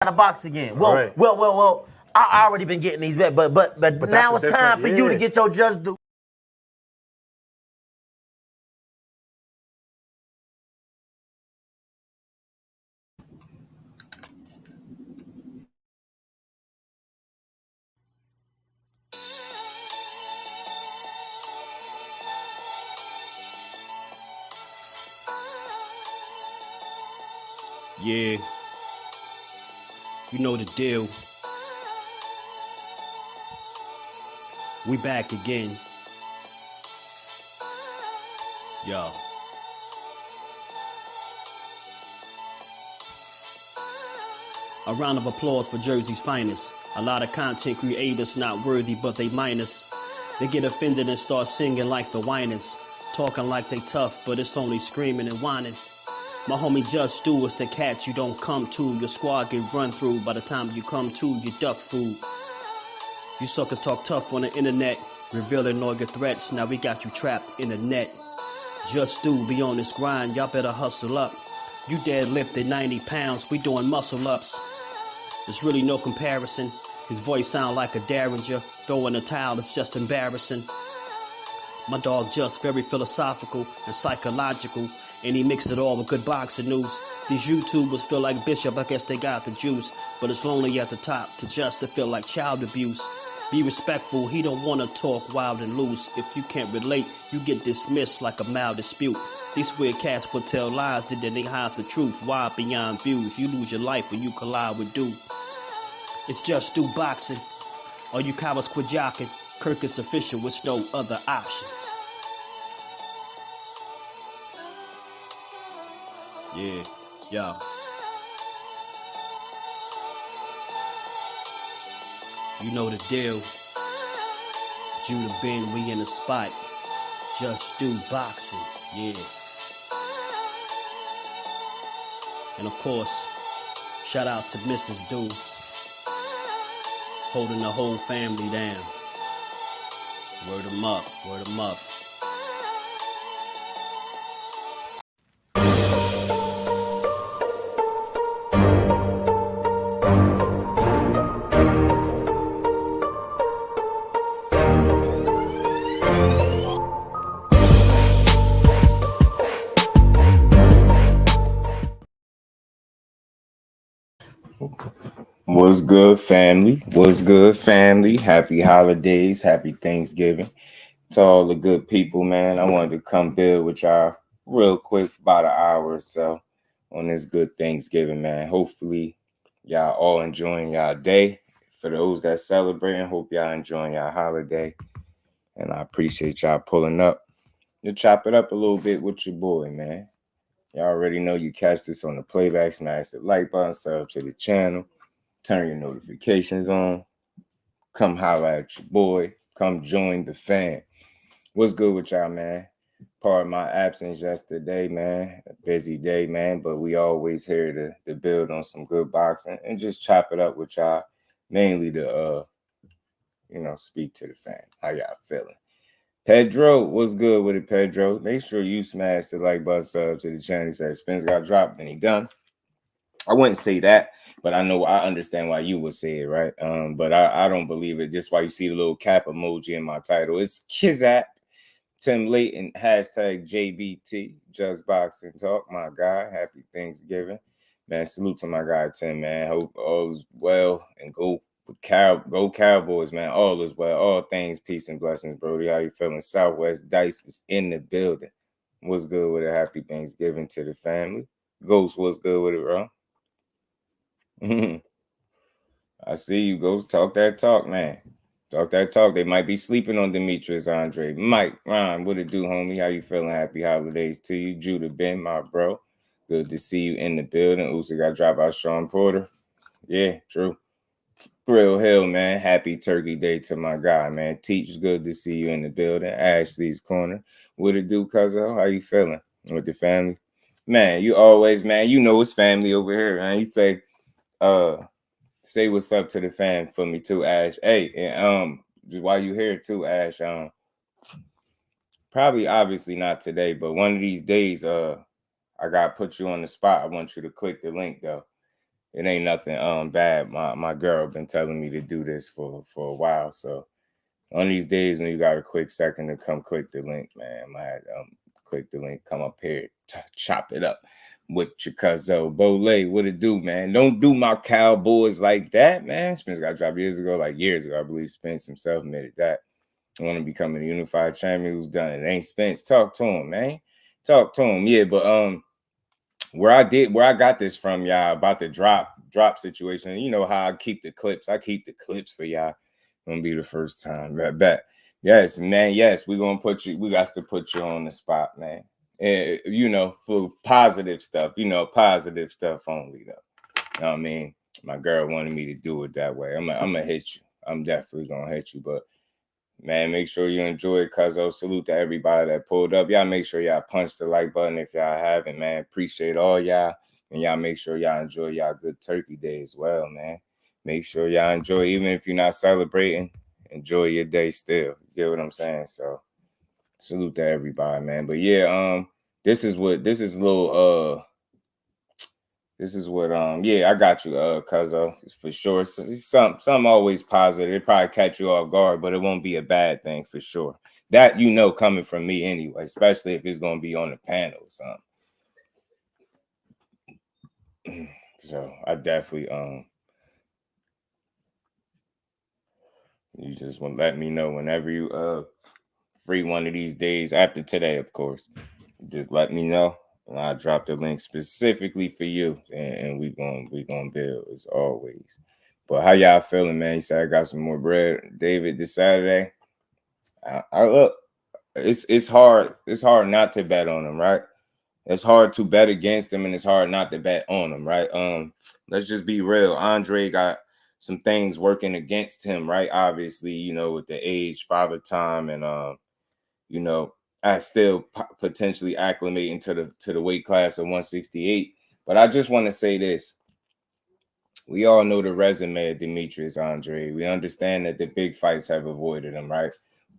to box again. Well. I already been getting these back, but now it's time for you to get your just due. Yeah, you know the deal. We back again. Yo. A round of applause for Jersey's finest. A lot of content creators not worthy, but they minus. They get offended and start singing like the whiners. Talking like they tough, but it's only screaming and whining. My homie JusDueBoxing is the cat you don't come to. Your squad get run through. By the time you come to, you duck food. You suckers talk tough on the internet, revealing all your threats. Now we got you trapped in the net. JusDueBoxing be on this grind, y'all better hustle up. You deadlifted 90 pounds, we doing muscle ups. There's really no comparison. His voice sound like a derringer. Throwing a towel, it's just embarrassing. My dog Just very philosophical and psychological, and he mixed it all with good boxing news. These YouTubers feel like Bishop, I guess they got the juice, but it's lonely at the top to Just to feel like child abuse. Be respectful, he don't want to talk wild and loose. If you can't relate, you get dismissed like a mild dispute. These weird cats will tell lies, then they hide the truth. Why beyond views? You lose your life when you collide with dude. It's JusDueBoxing. All you cowards quit jocking. Kirk is official with no other options. Yeah, yo. You know the deal. Judah Ben, we in the spot. JusDueBoxing, yeah. And of course, shout out to Mrs. Do, holding the whole family down. Word 'em up, word 'em up. What's good, family? What's good, family? Happy holidays, happy Thanksgiving to all the good people, man. I wanted to come build with y'all real quick, about an hour or so on this good Thanksgiving, man. Hopefully, y'all all enjoying y'all day. For those that celebrating, hope y'all enjoying y'all holiday. And I appreciate y'all pulling up. You chop it up a little bit with your boy, man. Y'all already know you catch this on the playback. Smash the like button, sub to the channel. Turn your notifications on. Come holler at your boy. Come join the fam. What's good with y'all, man? Pardon my absence yesterday, man. A busy day, man. But we always here to build on some good boxing and just chop it up with y'all. Mainly to speak to the fam. How y'all feeling? Pedro, what's good with it, Pedro? Make sure you smash the like button, sub to the channel. He said Spence got dropped, then he done. I wouldn't say that, but I understand why you would say it, right? But I don't believe it. Just why you see the little cap emoji in my title. It's Kizap, Tim Layton, hashtag JBT, Just Boxing Talk. My guy, happy Thanksgiving, man. Salute to my guy Tim, man. Hope all is well and go Cowboys, man. All is well. All things, peace and blessings, Brody. How you feeling? Southwest Dice is in the building. What's good with it? Happy Thanksgiving to the family. Ghost, what's good with it, bro? I see you, Ghost. Talk that talk, man. Talk that talk. They might be sleeping on Demetrius, Andre. Mike, Ron, what it do, homie? How you feeling? Happy holidays to you. Judah Ben, my bro. Good to see you in the building. Usa got dropped out Sean Porter. Yeah, true. Real Hill, man. Happy Turkey Day to my guy, man. Teach, good to see you in the building. Ashley's Corner. What it do, cuzzo? How you feeling with the family? Man, you always, man, you know it's family over here, man. You say what's up to the fam for me too, Ash. Hey, and just while you here too, Ash, probably obviously not today, but one of these days, I gotta put you on the spot. I want you to click the link though. it ain't nothing bad. My girl been telling me to do this for a while. So on these days when you got a quick second to come click the link, man, I might click the link, come up here, chop it up with your cousin Bole. What it do, man? Don't do my Cowboys like that, man. Spence got dropped years ago, I believe Spence himself admitted that. I want to become a unified champion. Who's done it? Ain't Spence. Talk to him, man. Talk to him. Yeah, but where I got this from, y'all, about the drop situation. You know how I keep the clips. I keep the clips for y'all. Gonna be the first time. Bet. Yes, man. Yes, we got to put you on the spot, man. And, you know, for positive stuff, positive stuff only, though. You know what I mean? My girl wanted me to do it that way. I'm gonna hit you. I'm definitely gonna hit you, but man, make sure you enjoy it, cuzzo. Salute to everybody that pulled up. Y'all make sure y'all punch the like button if y'all haven't, man. Appreciate all y'all. And y'all make sure y'all enjoy y'all good turkey day as well, man. Make sure y'all enjoy, even if you're not celebrating, enjoy your day still. You get what I'm saying? So salute to everybody, man. But yeah, this is what I got you, cuzzo, for sure. Some always positive. It probably catch you off guard, but it won't be a bad thing for sure. That, coming from me anyway, especially if it's gonna be on the panel or something. So I definitely you just want to let me know whenever you free one of these days after today, of course. Just let me know. I dropped the link specifically for you, and we gonna build as always. But how y'all feeling, man? You said I got some more bread, David, this Saturday. I look, it's hard. It's hard not to bet on him, right? It's hard to bet against him, and it's hard not to bet on him, right? Let's just be real. Andrade got some things working against him, right? Obviously, with the age, father time, and I still potentially acclimating to the weight class of 168. But I just want to say this. We all know the resume of Demetrius Andrade. We understand that the big fights have avoided him, right?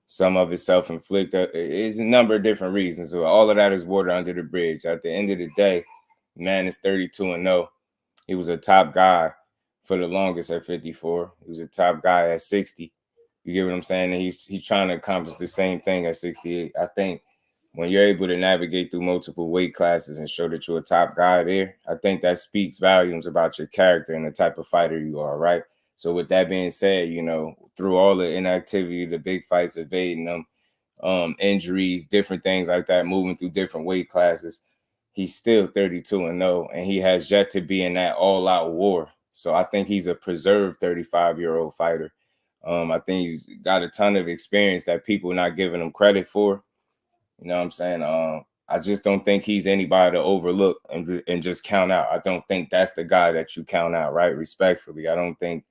Some of it self-inflicted. It's a number of different reasons. So all of that is water under the bridge. At the end of the day, man is 32-0. He was a top guy for the longest at 54. He was a top guy at 60. You get what I'm saying? And he's trying to accomplish the same thing at 68. I think when you're able to navigate through multiple weight classes and show that you're a top guy there, I think that speaks volumes about your character and the type of fighter you are, right? So with that being said, through all the inactivity, the big fights, evading them, injuries, different things like that, moving through different weight classes, he's still 32-0, and he has yet to be in that all-out war. So I think he's a preserved 35-year-old fighter. I think he's got a ton of experience that people are not giving him credit for. You know what I'm saying? I just don't think he's anybody to overlook and just count out. I don't think that's the guy that you count out, right? Respectfully, I don't think,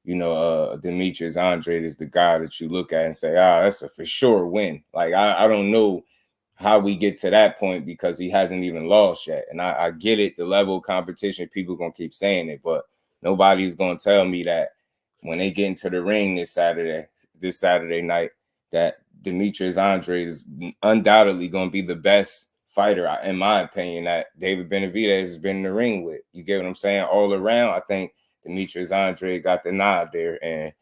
Demetrius Andrade is the guy that you look at and say, that's a for sure win. Like, I don't know how we get to that point because he hasn't even lost yet. And I get it, the level of competition, people going to keep saying it, but nobody's going to tell me that when they get into the ring this Saturday night, that Demetrius Andrade is undoubtedly going to be the best fighter, in my opinion, that David Benavidez has been in the ring with. You get what I'm saying? All around, I think Demetrius Andrade got the nod there. And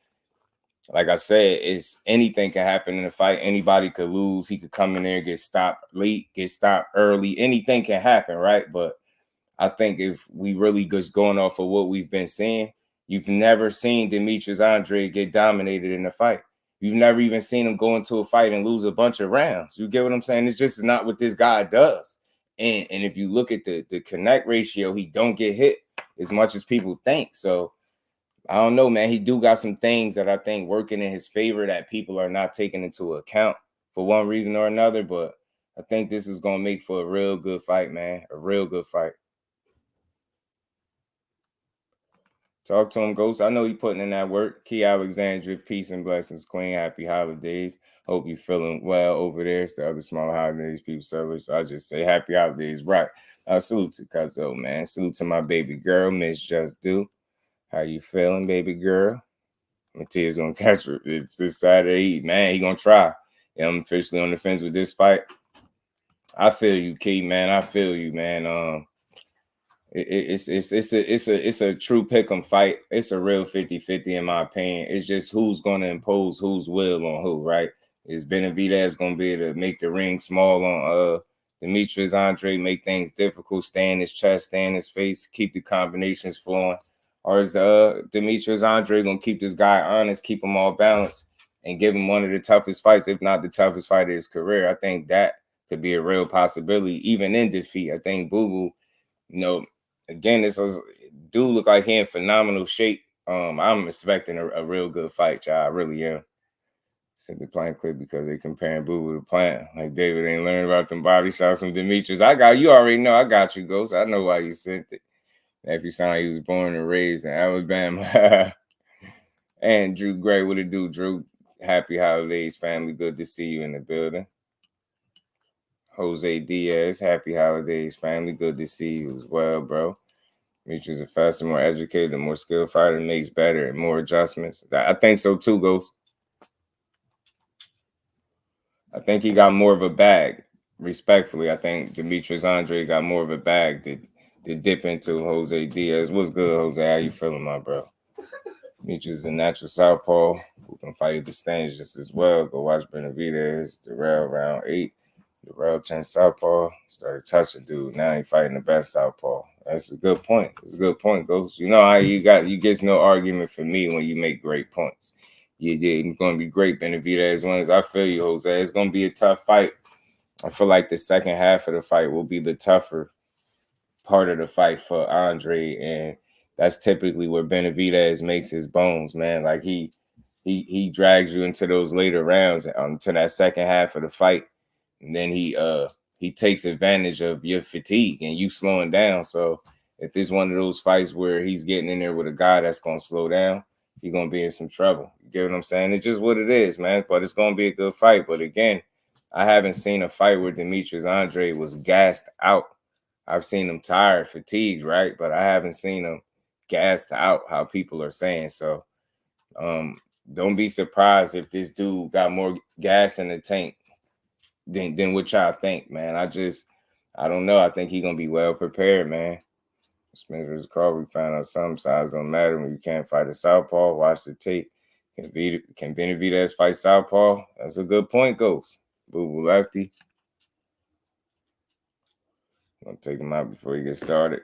like I said, anything can happen in a fight. Anybody could lose. He could come in there and get stopped late, get stopped early. Anything can happen, right? But I think if we really just going off of what we've been seeing, you've never seen Demetrius Andrade get dominated in a fight. You've never even seen him go into a fight and lose a bunch of rounds. You get what I'm saying? It's just not what this guy does. And if you look at the connect ratio, he don't get hit as much as people think. So I don't know, man. He do got some things that I think working in his favor that people are not taking into account for one reason or another. But I think this is going to make for a real good fight, man. A real good fight. Talk to him, Ghost. I know you putting in that work. Key Alexandria, peace and blessings, Queen. Happy holidays. Hope you're feeling well over there. It's the other small holidays people celebrate. So I just say happy holidays. Right. Salute to Cuzzo, man. Salute to my baby girl, Miss Just Do. How you feeling, baby girl? Matia's gonna catch her. It's this Saturday. Man, he gonna try. I'm officially on the fence with this fight. I feel you, Key, man. I feel you, man. It's a true pick'em fight. It's a real 50-50 in my opinion. It's just who's going to impose whose will on who, right? Is Benavidez going to be able to make the ring small on DMITRY, Andrade, make things difficult, stay in his chest, stay in his face, keep the combinations flowing? Or is DMITRY, Andrade going to keep this guy honest, keep him all balanced, and give him one of the toughest fights, if not the toughest fight of his career? I think that could be a real possibility, even in defeat. I think Bivol, again, this dude look like he in phenomenal shape. I'm expecting a real good fight, y'all. I really am. Sent the Plant clip because they comparing Bivol to Plant. Like David ain't learned about them body shots from DMITRY. I got you already know. I got you, Ghost. I know why you sent it. If you sound like he was born and raised in Alabama. And Drew Gray, what it do, Drew? Happy holidays, family. Good to see you in the building. Jose Diaz, happy holidays, family. Good to see you as well, bro. DMITRY's a faster, more educated, and more skilled fighter, makes better and more adjustments. I think so too, Ghost. I think he got more of a bag. Respectfully, I think DMITRY, Andrade got more of a bag to dip into. Jose Diaz, what's good, Jose? How you feeling, my bro? DMITRY's a natural southpaw who can fight at the stands just as well. Go watch Benavidez, Darrell round 8. Darrell turned southpaw, started touching dude. Now he fighting the best southpaw. That's a good point. It's a good point, Ghost. You know how you get no argument from me when you make great points. It's going to be great, Benavidez wins. I feel you, Jose. It's going to be a tough fight. I feel like the second half of the fight will be the tougher part of the fight for Andrade, and that's typically where Benavidez makes his bones, man. Like he drags you into those later rounds, to that second half of the fight, and then he takes advantage of your fatigue and you slowing down. So if it's one of those fights where he's getting in there with a guy that's going to slow down, you're going to be in some trouble. You get what I'm saying? It's just what it is, man. But it's going to be a good fight. But again, I haven't seen a fight where DMITRY, Andrade was gassed out. I've seen him tired, fatigued, right? But I haven't seen him gassed out, how people are saying. So don't be surprised if this dude got more gas in the tank than what y'all think, man. I don't know. I think he's going to be well prepared, man. Spencer's call, we found out some size don't matter when you can't fight a southpaw. Watch the tape. Can Benavidez fight southpaw? That's a good point, Ghost. Boo-boo lefty. I'm going to take him out before he gets started.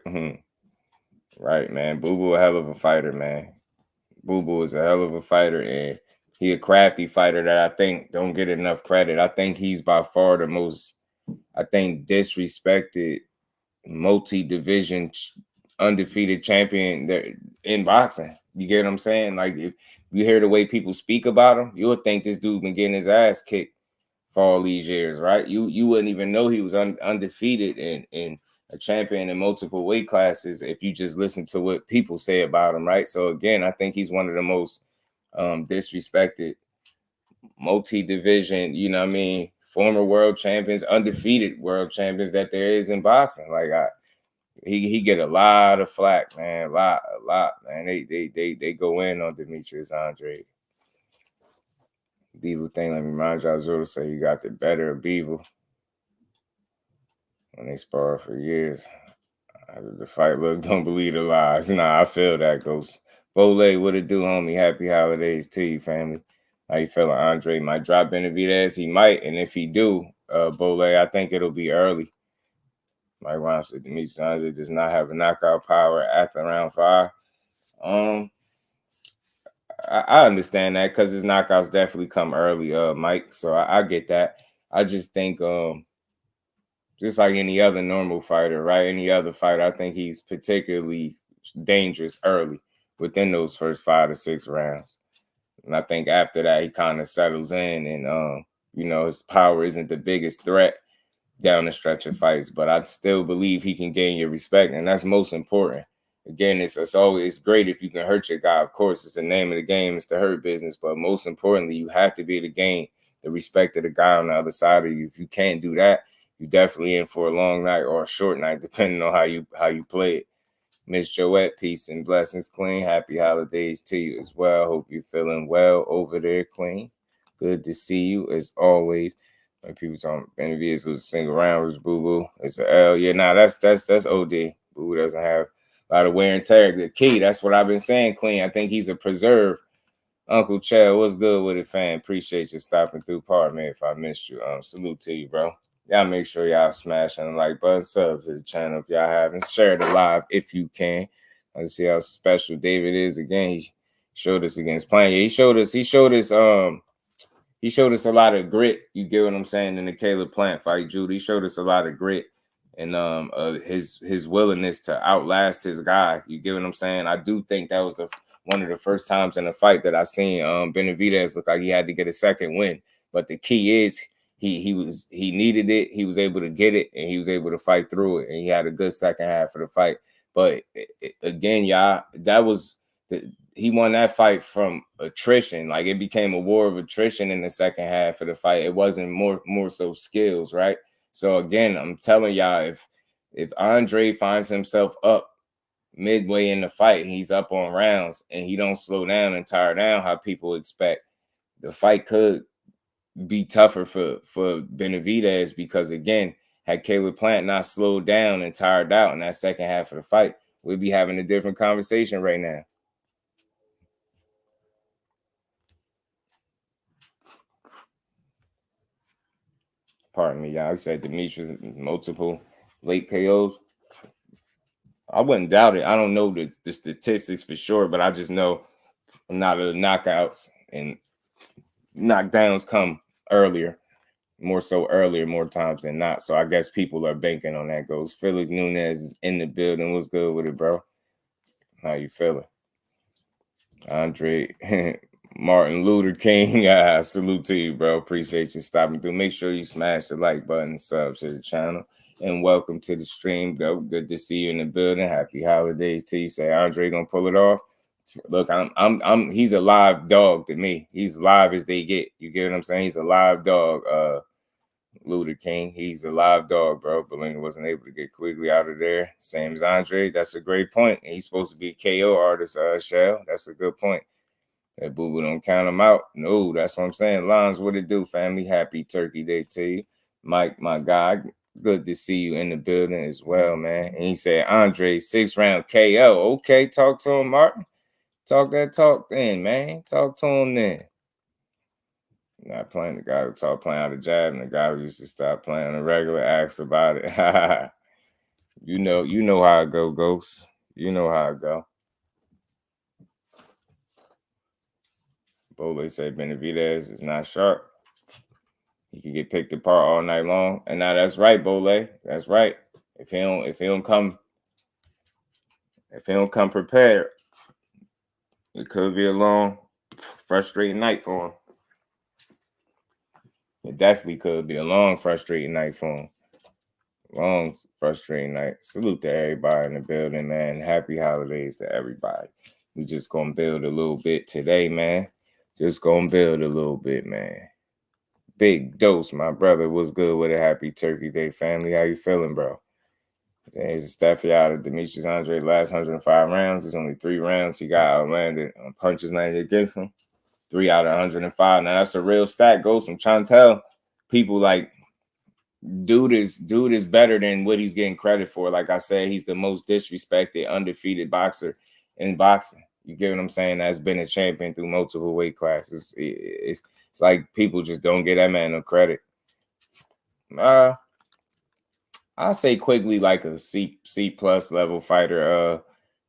Right, man. Boo-boo a hell of a fighter, man. Boo-boo is a hell of a fighter, and he a crafty fighter that I think don't get enough credit. I think he's by far the most, disrespected multi-division undefeated champion there in boxing. You get what I'm saying? Like, if you hear the way people speak about him, you would think this dude been getting his ass kicked for all these years, right? You wouldn't even know he was undefeated and a champion in multiple weight classes if you just listen to what people say about him, right? So again, I think he's one of the most disrespected multi-division, former world champions, undefeated world champions that there is in boxing. Like, he get a lot of flack, man. A lot, man. They go in on DMITRY, Andrade. Bivol thing, let me remind y'all, Zoro say you got the better of Bivol when they sparred for years. After the fight, look, don't believe the lies. Nah, I feel that, Ghost. Bole, what it do, homie? Happy holidays to you, family. How you feeling? Andrade might drop Benavidez. He might, and if he do, Bole, I think it'll be early. Mike Rhymes said DMITRY, Andrade does not have a knockout power after round 5. I understand that because his knockouts definitely come early, Mike. So I get that. I just think, just like any other normal fighter, right? Any other fighter, I think he's particularly dangerous early within those first 5 to 6 rounds. And I think after that, he kind of settles in and, his power isn't the biggest threat down the stretch of fights. But I still believe he can gain your respect, and that's most important. Again, it's always great if you can hurt your guy. Of course, it's the name of the game. It's the hurt business. But most importantly, you have to be able to gain the respect of the guy on the other side of you. If you can't do that, you're definitely in for a long night or a short night, depending on how you play it. Miss Joette, peace and blessings, Queen. Happy holidays to you as well. Hope you're feeling well over there, Queen. Good to see you as always. When people talking Benavidez was a single round, was boo-boo. It's a L. Yeah, nah, that's OD. Boo doesn't have a lot of wear and tear. The key, that's what I've been saying, Queen. I think he's a preserve. Uncle Chad, what's good with it, fam? Appreciate you stopping through. Pardon me if I missed you. Salute to you, bro. Y'all make sure y'all smashing the like button, sub to the channel if y'all haven't. Share the live if you can. Let's see how special David is again. He showed us against playing. He showed us a lot of grit. You get what I'm saying? In the Caleb Plant fight, Jude. He showed us a lot of grit and his willingness to outlast his guy. You get what I'm saying? I do think that was one of the first times in the fight that I seen Benavidez look like he had to get a second win. But the key is he needed it. He was able to get it, and he was able to fight through it. And he had a good second half of the fight. But again, y'all, he won that fight from attrition. Like, it became a war of attrition in the second half of the fight. It wasn't more so skills, right? So again, I'm telling y'all, if Andrade finds himself up midway in the fight, he's up on rounds, and he don't slow down and tire down how people expect, the fight could be tougher for Benavidez, because again, had Caleb Plant not slowed down and tired out in that second half of the fight, we'd be having a different conversation right now. Pardon me, y'all. I said Demetrius multiple late KOs. I wouldn't doubt it. I don't know the statistics for sure, but I just know a lot of the knockouts and knockdowns come earlier, more times than not. So I guess people are banking on that. Goes Felix Nunez is in the building. What's good with it, bro? How you feeling? Andre Martin Luther King, salute to you, bro. Appreciate you stopping through. Make sure you smash the like button and sub to the channel. And welcome to the stream. Good to see you in the building. Happy holidays to you. Say Andre gonna pull it off. Look, he's a live dog to me. He's live as they get. You get what I'm saying? He's a live dog. Luther King, he's a live dog, bro. Belinga wasn't able to get Quigley out of there. Same as Andre. That's a great point. And he's supposed to be a KO artist, Shell. That's a good point. That boo-boo don't count him out. No, that's what I'm saying. Lons, what it do, family? Happy Turkey Day to you. Mike, my guy, good to see you in the building as well, man. And he said, Andre, 6-round KO. Okay, talk to him, Martin. Talk that talk then, man. Talk to him then. Not playing the guy who taught playing out of jab, and the guy who used to stop playing a regular acts about it. You know how it go, Ghost. You know how it go. Bole said Benavidez is not sharp. He can get picked apart all night long. And now that's right, Bole. That's right. If he don't come prepared, it could be a long, frustrating night for him. It definitely could be a long, frustrating night for him. Long, frustrating night. Salute to everybody in the building, man. Happy holidays to everybody. We just gonna build a little bit today, man. Just gonna build a little bit, man. Big Dose, my brother. What's good with a Happy Turkey Day, family? How you feeling, bro? Here's a stat for y'all. Demetrius Andrade last 105 rounds. There's only 3 rounds he got outlanded on punches landed against him. 3 out of 105. Now that's a real stat, Ghost. I'm trying to tell people, like, dude is better than what he's getting credit for. Like I said, he's the most disrespected, undefeated boxer in boxing. You get what I'm saying? That's been a champion through multiple weight classes. It's like people just don't get that man no credit. I'll say Quigley like a C plus level fighter.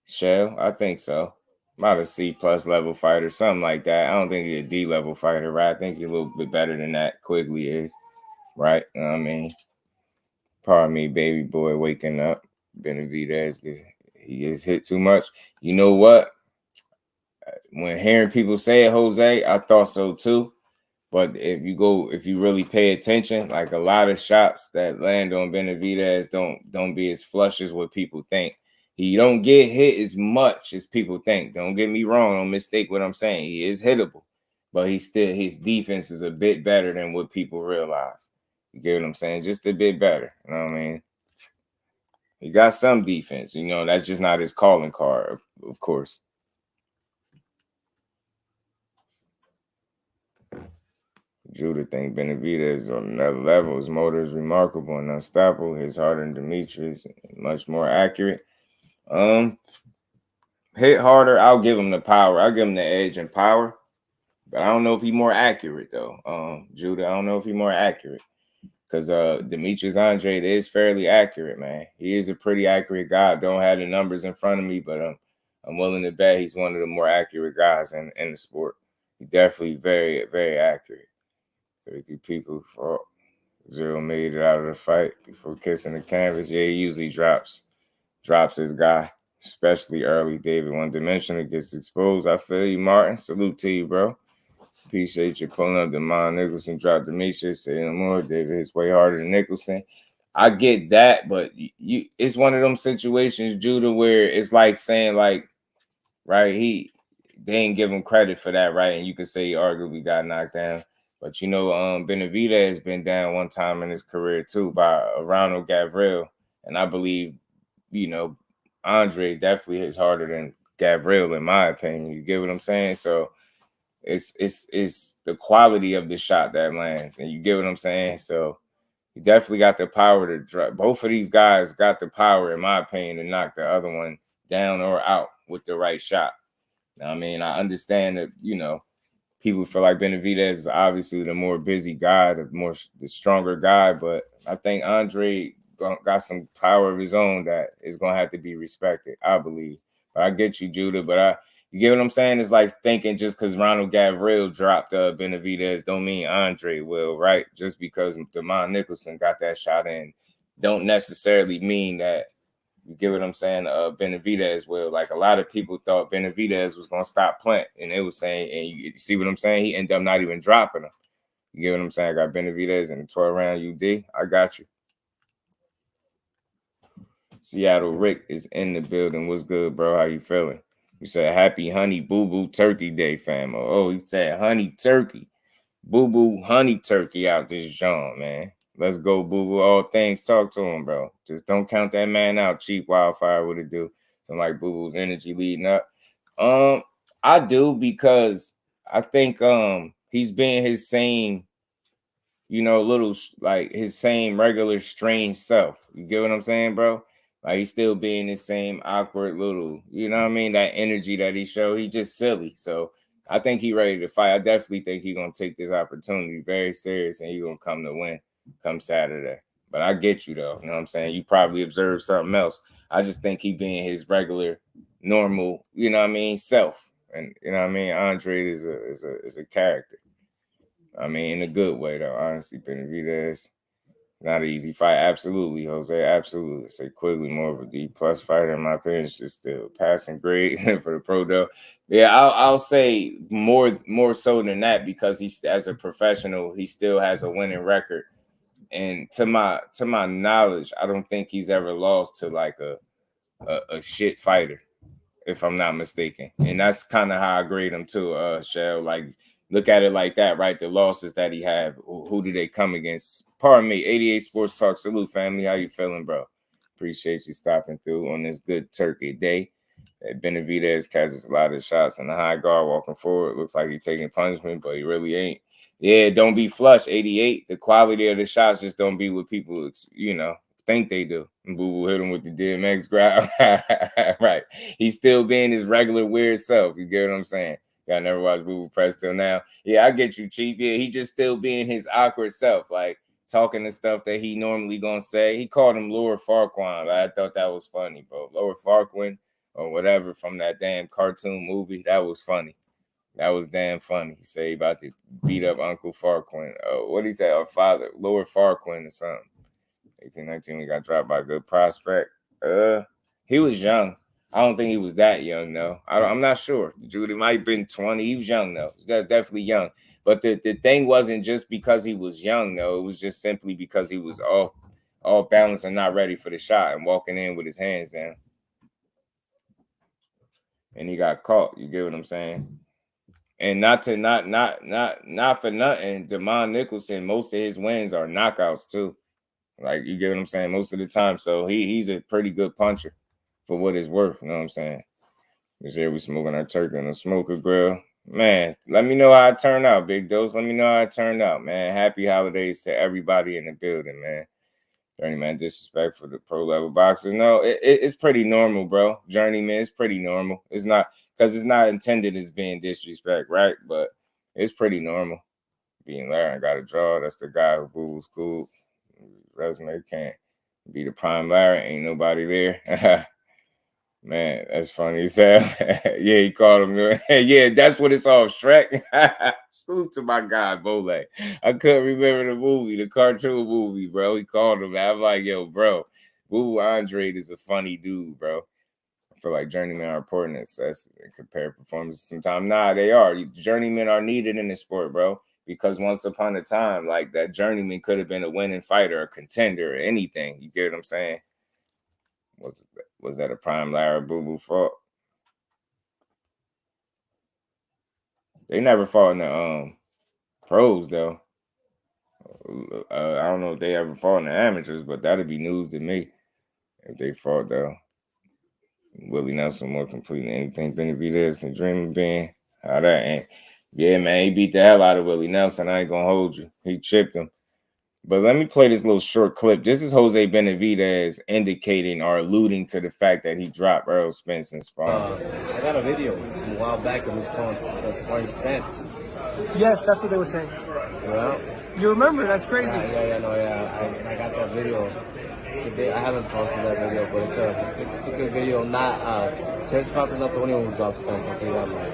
Shell, I think so. About a C plus level fighter, something like that. I don't think he's a D level fighter, right? I think he's a little bit better than that. Quigley is, right? You know what I mean, pardon me, baby boy, waking up. Benavidez, he gets hit too much. You know what? When hearing people say it, Jose, I thought so too. But if you really pay attention, like, a lot of shots that land on Benavidez don't be as flush as what people think. He don't get hit as much as people think. Don't get me wrong. Don't mistake what I'm saying. He is hittable, but his defense is a bit better than what people realize. You get what I'm saying? Just a bit better. You know what I mean? He got some defense. You know, that's just not his calling card, of course. Judah think Benavidez is on another level. His motor is remarkable and unstoppable. His harder than Demetrius, much more accurate. Hit harder. I'll give him the power. I'll give him the edge and power. But I don't know if he's more accurate though. Judah, I don't know if he's more accurate. Because Demetrius Andrade is fairly accurate, man. He is a pretty accurate guy. Don't have the numbers in front of me, but I'm willing to bet he's one of the more accurate guys in the sport. He's definitely very, very accurate. 32 people for 0 made it out of the fight before kissing the canvas. Yeah, he usually drops his guy, especially early. David One Dimensional gets exposed. I feel you, Martin. Salute to you, bro. Appreciate you pulling up. Demond Nicholson dropped Demetrius. Say no more. David hits way harder than Nicholson. I get that, but it's one of them situations, Judah, where it's like saying, like, right, they didn't give him credit for that, right? And you could say he arguably got knocked down. But you know, Benavidez has been down one time in his career too by Ronald Gavril. And I believe, you know, Andre definitely hits harder than Gavril, in my opinion. You get what I'm saying? So it's the quality of the shot that lands, and you get what I'm saying. So he definitely got the power to drop. Both of these guys got the power, in my opinion, to knock the other one down or out with the right shot. Now, I mean, I understand that, you know, people feel like Benavidez is obviously the more busy guy, the stronger guy, but I think Andre got some power of his own that is gonna have to be respected, I believe. But I get you, Judah. But you get what I'm saying? It's like thinking just because Ronald Gavril dropped Benavidez don't mean Andre will, right? Just because Demond Nicholson got that shot in, don't necessarily mean that. You get what I'm saying? Benavidez will. Like, a lot of people thought Benavidez was gonna stop Plant, and it was saying, and you see what I'm saying? He ended up not even dropping him. You get what I'm saying? I got Benavidez in the 12 round UD. I got you. Seattle Rick is in the building. What's good, bro? How you feeling? You said happy honey boo boo turkey day, fam. Oh, he said honey turkey. Boo boo honey turkey out this joint, man. Let's go, boo boo. All things, talk to him, bro. Just don't count that man out. Cheap wildfire would it do? Some like boo boo's energy leading up. I do, because I think he's being his same, you know, little like his same regular strange self. You get what I'm saying, bro? Like, he's still being his same awkward little, you know what I mean? That energy that he showed, he just silly. So I think he ready to fight. I definitely think he's gonna take this opportunity very serious, and he's gonna come to win come Saturday. But I get you though. You know what I'm saying? You probably observed something else. I just think he being his regular, normal, you know what I mean, self. And you know what I mean? Andre is a character. I mean, in a good way though. Honestly, Benavidez, not an easy fight. Absolutely, Jose. Absolutely. Say Quigley more of a D+ fighter, in my opinion. It's just still passing grade for the pro though. Yeah, I'll say more so than that, because he's, as a professional, he still has a winning record. And to my knowledge, I don't think he's ever lost to like a shit fighter, if I'm not mistaken. And that's kind of how I grade him too, Shell. Like, look at it like that, right? The losses that he have, who do they come against? Pardon me, 88 Sports Talk. Salute, family. How you feeling, bro? Appreciate you stopping through on this good turkey day. Benavidez catches a lot of shots in the high guard walking forward. Looks like he's taking punishment, but he really ain't. Yeah, don't be flush, 88. The quality of the shots just don't be what people, you know, think they do. And Boo-Boo hit him with the DMX grab. Right. He's still being his regular weird self. You get what I'm saying? Y'all never watched Boo-Boo press till now. Yeah, I get you, Chief. Yeah, he just still being his awkward self, like talking the stuff that he normally gonna say. He called him Lower Farquaad. I thought that was funny, bro. Lower Farquaad or whatever from that damn cartoon movie. That was funny. That was damn funny. He said he about to beat up Uncle Farquaad. What he say? Our father, Lower Farquaad or something. 1819, we got dropped by a good prospect. He was young. I don't think he was that young, though. I'm not sure. Judy might have been 20. He was young, though. Definitely young. But the thing wasn't just because he was young, though. It was just simply because he was all balanced and not ready for the shot and walking in with his hands down. And he got caught. You get what I'm saying? And not for nothing, Demond Nicholson, most of his wins are knockouts, too. Like, you get what I'm saying? Most of the time. So he's a pretty good puncher for what it's worth. You know what I'm saying? This year we smoking our turkey on the smoker grill. Man, let me know how it turned out, Big Dose. Let me know how it turned out, man. Happy holidays to everybody in the building, man. Journeyman disrespect for the pro level boxers. No, it's pretty normal, bro. Journeyman is pretty normal. It's not because it's not intended as being disrespect, right? But it's pretty normal. Being Larry got a draw. That's the guy who booed school. Resume can't be the prime Larry. Ain't nobody there. Man, that's funny as hell. Yeah, he called him. Yeah, that's what it's all Shrek. Salute to my guy, Bole. I couldn't remember the movie, the cartoon movie, bro. He called him. I'm like, yo, bro, Andrade is a funny dude, bro. I feel like journeymen are important and compare performances sometimes. Nah, they are. Journeymen are needed in the sport, bro. Because once upon a time, like that journeyman could have been a winning fighter, a contender, or anything. You get what I'm saying? Was that a prime Larry Boo-Boo fault? They never fought in the pros though. I don't know if they ever fought in the amateurs, but that'd be news to me if they fought though. Willie Nelson more complete than anything Benavidez can dream of being. How that ain't? Yeah, man, he beat the hell out of Willie Nelson. I ain't gonna hold you. He chipped him. But let me play this little short clip. This is Jose Benavidez indicating or alluding to the fact that he dropped Errol Spence and Sparring. I got a video a while back of his sparring Spence. Yes, that's what they were saying. Well, you remember? That's crazy. I got that video. Today, I haven't posted that video, but it's a good video. Not Terrence Crawford's not the only one who dropped Spence. I'll tell you that much.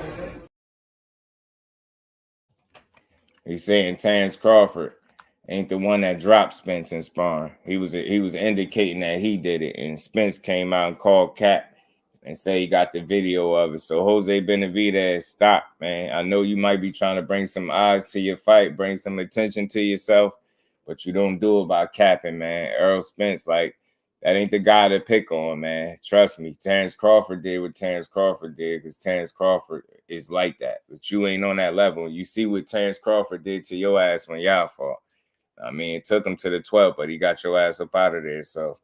He's saying Terrence Crawford ain't the one that dropped Spence and Sparring. He was indicating that he did it, and Spence came out and called Cap and say he got the video of it. So Jose Benavidez, stop, man. I know you might be trying to bring some eyes to your fight, bring some attention to yourself, but you don't do it by capping, man. Errol Spence, like, that ain't the guy to pick on, man. Trust me. Terrence Crawford did what Terrence Crawford did because Terrence Crawford is like that. But you ain't on that level. You see what Terrence Crawford did to your ass when y'all fought. I mean, it took him to the 12th, but he got your ass up out of there. So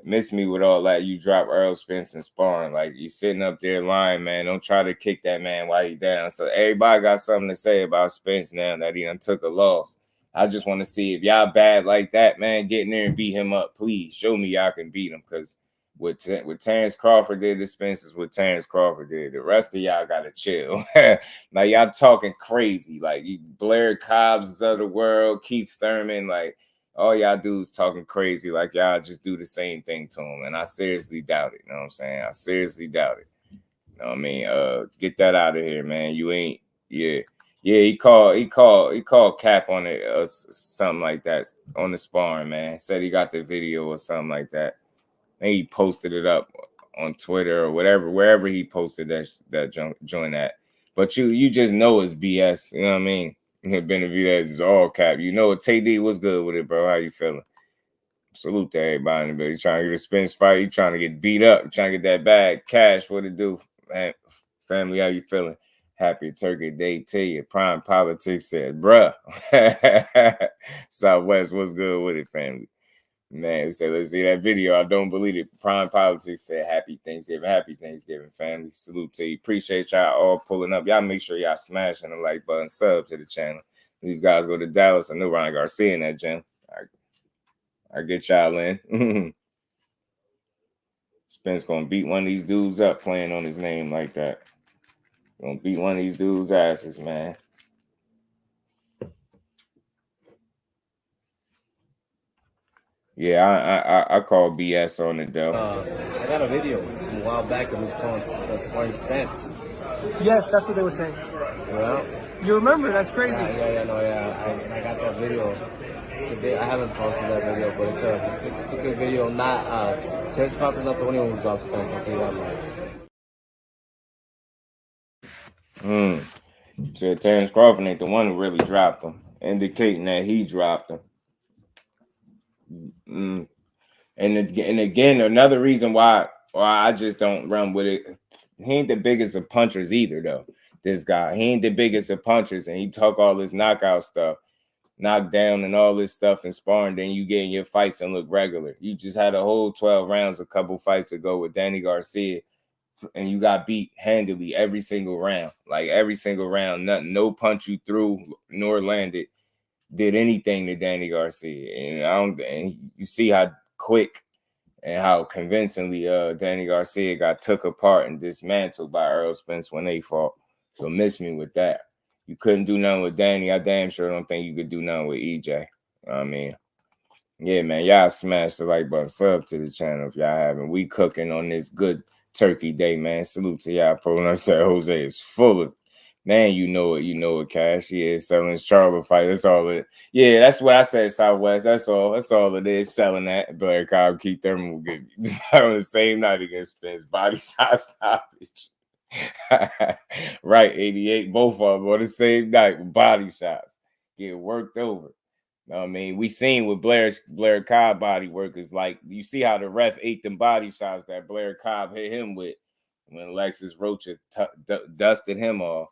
miss me with all that. You drop Errol Spence and Sparring. Like, you sitting up there lying, man. Don't try to kick that man while he down. So everybody got something to say about Spence now that he done took a loss. I just want to see if y'all bad like that, man, get in there and beat him up. Please show me y'all can beat him, because what Terrence Crawford did to Spence is what Terrence Crawford did. The rest of y'all got to chill. Now, y'all talking crazy. Like, you Blair Cobbs of the world, Keith Thurman, like, all y'all dudes talking crazy like y'all just do the same thing to him. And I seriously doubt it. You know what I'm saying? I seriously doubt it. You know what I mean? Get that out of here, man. You ain't, yeah. Yeah, he called Cap on it, something like that, on the Sparring, man. Said he got the video or something like that. Maybe he posted it up on Twitter or whatever, wherever he posted that joint at. But you just know it's BS. You know what I mean? Benavidez is all Cap. You know what? TD was good with it, bro. How you feeling? Salute to everybody in the building. Trying to get a Spence fight. You trying to get beat up. Trying to get that bag. Cash, what it do? Man, family, how you feeling? Happy Turkey Day to you. Prime Politics said, bruh. Southwest, what's good with it, family? Man, say, let's see that video. I don't believe it. Prime Politics said, happy Thanksgiving. Happy Thanksgiving, family. Salute to you. Appreciate y'all all pulling up. Y'all make sure y'all smashing the like button, sub to the channel. These guys go to Dallas. I know Ryan Garcia in that gym. I get y'all in. Spence gonna beat one of these dudes up playing on his name like that. Gonna beat one of these dudes' asses, man. Yeah, I call BS on it, though. I got a video a while back of his sparring Spence. Yes, that's what they were saying. Well, you remember? That's crazy. I got that video. Today, I haven't posted that video, but it's a good video. Not Terrence Crawford's not the only one who dropped Spence. I'll tell you that much. So Terrence Crawford ain't the one who really dropped him, indicating that he dropped him. And again, another reason why I just don't run with it. He ain't the biggest of punchers either, though. This guy, he ain't the biggest of punchers, and he talk all this knockout stuff, knockdown, and all this stuff in sparring. Then you get in your fights and look regular. You just had a whole 12 rounds a couple fights ago with Danny Garcia. And you got beat handily every single round. Like every single round, nothing, no punch you threw nor landed. did anything to Danny Garcia. And you see how quick and how convincingly Danny Garcia got took apart and dismantled by Errol Spence when they fought. So miss me with that. You couldn't do nothing with Danny. I damn sure don't think you could do nothing with EJ. You know what I mean? Yeah, man, y'all smash the like button, sub to the channel if y'all haven't. We cooking on this good turkey day, man. Salute to y'all. Pulling up, said Jose is full of. Man, you know it, Cash. Yeah, selling his Charlo fight. That's all it. Yeah, that's what I said, Southwest. That's all it is. Selling that. Blair Cobb, Keith Thurman will get on the same night against Spence. Body shot stoppage. Right, 88. Both of them on the same night with body shots. Get worked over. I mean, we seen with Blair Cobb body work is like, you see how the ref ate them body shots that Blair Cobb hit him with when Alexis Rocha dusted him off.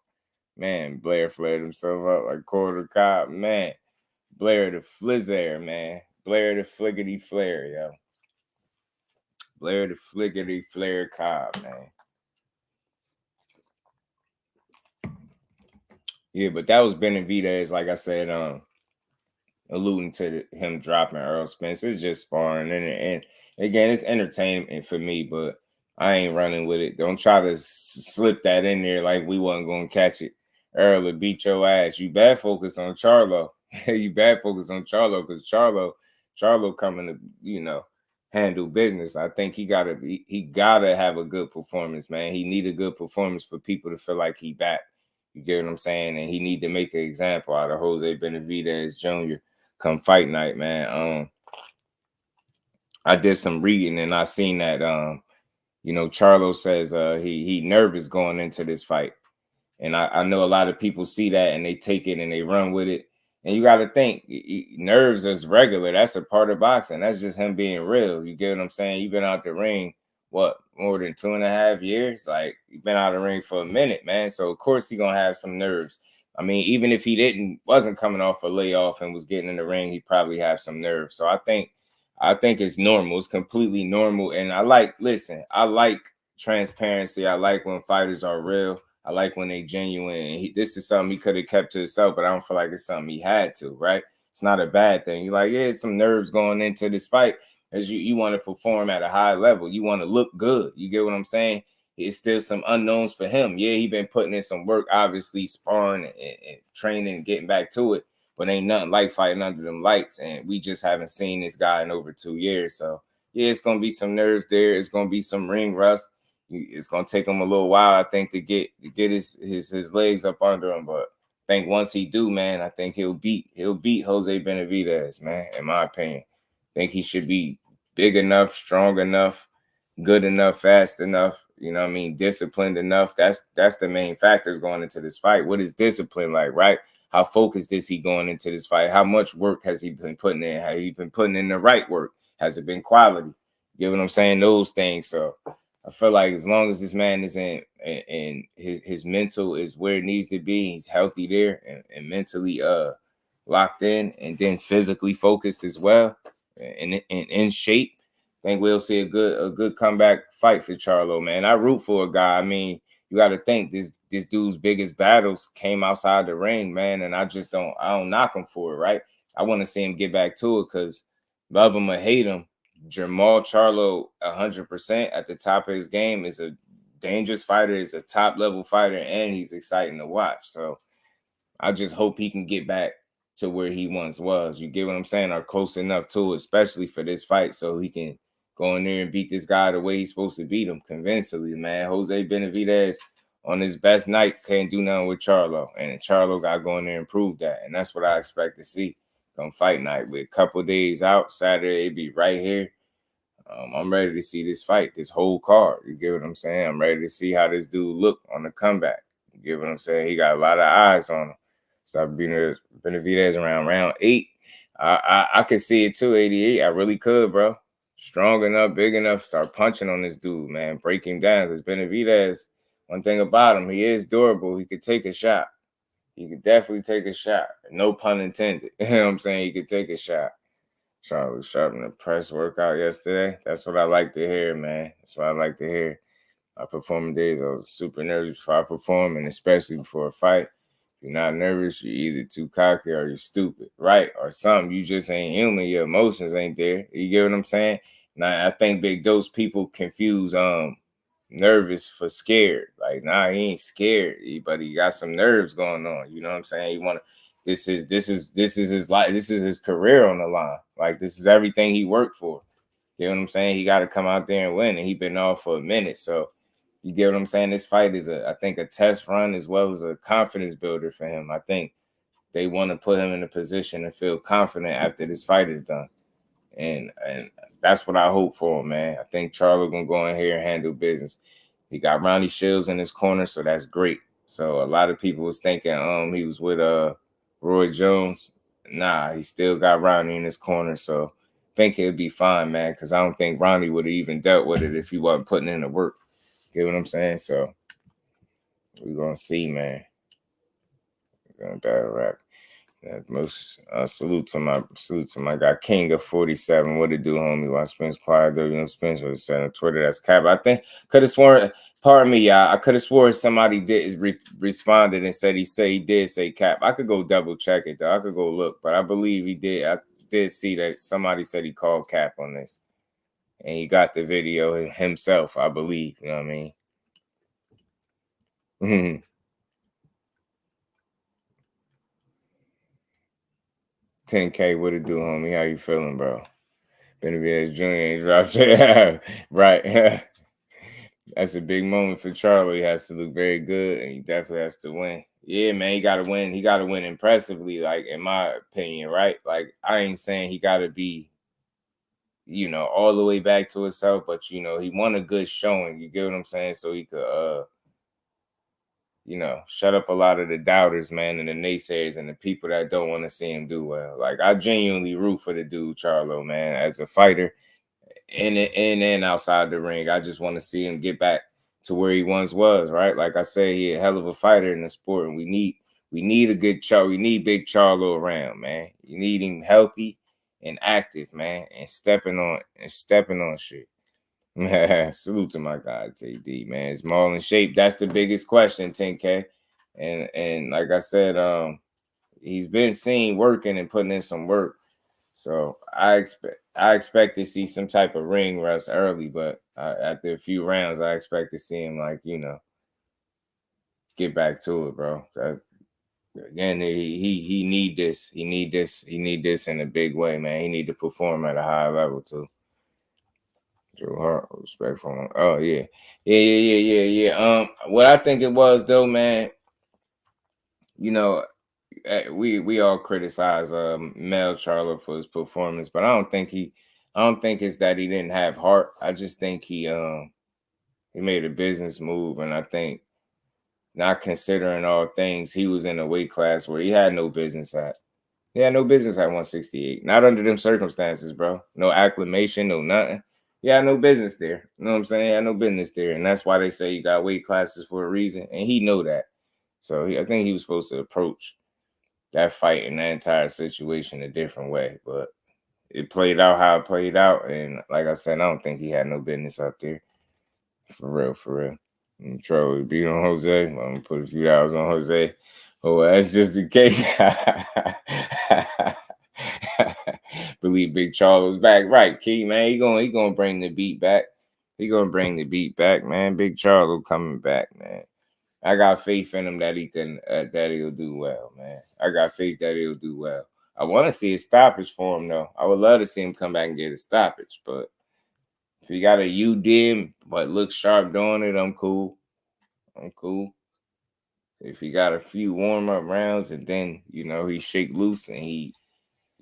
Man, Blair flared himself up like Quarter Cobb. Man, Blair the Flizzair, man. Blair the Fliggity Flare, yo. Blair the Fliggity Flare Cobb, man. Yeah, but that was Benavidez, like I said, alluding to him dropping Errol Spence. It's just sparring. And again, it's entertainment for me, but I ain't running with it. Don't try to slip that in there like we wasn't going to catch it. Earl will beat your ass. You bad focus on Charlo. You bad focus on Charlo because Charlo coming to, you know, handle business. I think he gotta have a good performance, man. He need a good performance for people to feel like he back. You get what I'm saying? And he need to make an example out of Jose Benavidez Jr. come fight night, man. I did some reading and I seen that you know, Charlo says he nervous going into this fight. And I know a lot of people see that and they take it and they run with it. And you got to think, nerves is regular. That's a part of boxing. That's just him being real. You get what I'm saying? You've been out the ring, what, more than 2.5 years? Like, you've been out of the ring for a minute, man. So, of course, he's going to have some nerves. I mean, even if he wasn't coming off a layoff and was getting in the ring, he'd probably have some nerves. So, I think it's normal. It's completely normal. And I like transparency. I like when fighters are real. I like when they genuine. This is something he could have kept to himself, but I don't feel like it's something he had to, right? It's not a bad thing. You're like, yeah, some nerves going into this fight as you want to perform at a high level. You want to look good. You get what I'm saying? It's still some unknowns for him. Yeah, he been putting in some work, obviously sparring and training and getting back to it, but ain't nothing like fighting under them lights. And we just haven't seen this guy in over 2 years. So, yeah, it's going to be some nerves there. It's going to be some ring rust. It's gonna take him a little while, I think, to get his legs up under him. But I think once he do, man, I think he'll beat Jose Benavidez, man. In my opinion, I think he should be big enough, strong enough, good enough, fast enough. You know what I mean? Disciplined enough. That's the main factors going into this fight. What is discipline like, right? How focused is he going into this fight? How much work has he been putting in? Has he been putting in the right work? Has it been quality? You get what I'm saying? Those things. So I feel like as long as this man is in and his mental is where it needs to be, he's healthy there and mentally locked in and then physically focused as well and in shape, I think we'll see a good comeback fight for Charlo, man. I root for a guy. I mean, you got to think this dude's biggest battles came outside the ring, man, and I don't knock him for it, right? I want to see him get back to it because love him or hate him, JERMALL Charlo 100% at the top of his game is a dangerous fighter, is a top level fighter, and he's exciting to watch. So I just hope he can get back to where he once was. You get what I'm saying? Or close enough to it, especially for this fight, so he can go in there and beat this guy the way he's supposed to beat him convincingly, man. Jose Benavidez on his best night can't do nothing with Charlo, and Charlo got to go in there and prove that, and that's what I expect to see. On fight night with a couple days out, Saturday be right here. I'm ready to see this fight, this whole card. You get what I'm saying? I'm ready to see how this dude look on the comeback. You get what I'm saying? He got a lot of eyes on him. Start beating Benavidez around round 8. I could see it too, 88. I really could, bro. Strong enough, big enough, start punching on this dude, man. Break him down because Benavidez, one thing about him, he is durable. He could take a shot. He could definitely take a shot. No pun intended. You know what I'm saying? He could take a shot. Charlo was sharp in the press workout yesterday. That's what I like to hear, man. That's what I like to hear. My performing days, I was super nervous before I perform, and especially before a fight. you're not nervous, you're either too cocky or you're stupid, right? Or something. You just ain't human. Your emotions ain't there. You get what I'm saying? Now, I think big dose people confuse nervous for scared. Like, nah, he ain't scared, but he got some nerves going on. You know what I'm saying? He wanna. This is his life. This is his career on the line. Like, this is everything he worked for. You know what I'm saying? He got to come out there and win, and he been off for a minute. So, you get what I'm saying? This fight is, I think, a test run as well as a confidence builder for him. I think they want to put him in a position to feel confident after this fight is done. And that's what I hope for him, man. I think Charlo gonna go in here and handle business. He got Ronnie Shields in his corner, so that's great. So a lot of people was thinking he was with Roy Jones. Nah, he still got Ronnie in his corner, so I think he'll be fine, man, because I don't think Ronnie would have even dealt with it if he wasn't putting in the work. Get what I'm saying? So we're gonna see, man. We're gonna battle rap. Most salute to my guy King of 47. What it do, homie? Why Spence Clyde? You know, Spence was said on Twitter. That's cap. I think could have sworn. Pardon me, y'all. I could have sworn somebody responded and said he did say cap. I could go double check it though. I could go look, but I believe he did. I did see that somebody said he called cap on this, and he got the video himself. I believe. You know what I mean? 10K, what it do, homie? How you feeling, bro? Benavidez Jr. ain't dropped it. Right. That's a big moment for Charlo. He has to look very good, and he definitely has to win. Yeah, man, he got to win. He got to win impressively, like, in my opinion, right? Like, I ain't saying he got to be, you know, all the way back to himself, but, you know, he won a good showing. You get what I'm saying? So he could, you know, shut up a lot of the doubters, man, and the naysayers and the people that don't want to see him do well. Like, I genuinely root for the dude, Charlo, man, as a fighter in and outside the ring. I just want to see him get back to where he once was, right? Like I say, he a hell of a fighter in the sport, and we need a good Charlo. We need big Charlo around, man. You need him healthy and active, man, and stepping on shit. Salute to my guy TD, man. Is Maul in shape? That's the biggest question, 10K. And like I said, he's been seen working and putting in some work. So I expect to see some type of ring rust early, but after a few rounds, I expect to see him, like, you know, get back to it, bro. Again, he need this. He need this in a big way, man. He need to perform at a high level too. Joe Hart, respect for him. Oh yeah. What I think it was though, man, you know, we all criticize Mel Charlo for his performance, but I don't think it's that he didn't have heart. I just think he made a business move, and I think, not considering all things, he was in a weight class where he had no business at. He had no business at 168. Not under them circumstances, bro. No acclimation, no nothing. He had no business there. You know what I'm saying? He had no business there. And that's why they say you got weight classes for a reason. And he know that. So I think he was supposed to approach that fight and that entire situation a different way. But it played out how it played out. And like I said, I don't think he had no business up there. For real. And Troy beat on Jose. I'm going to put a few hours on Jose. Oh, that's just in case. Believe Big Charlo's back. Right, Key, man. He gonna bring the beat back. He gonna bring the beat back, man. Big Charlo coming back, man. I got faith in him that he can that he'll do well, man. I got faith that he'll do well. I want to see a stoppage for him, though. I would love to see him come back and get a stoppage, but if he got a UDM but looks sharp doing it, I'm cool. If he got a few warm-up rounds and then, you know, he shake loose and he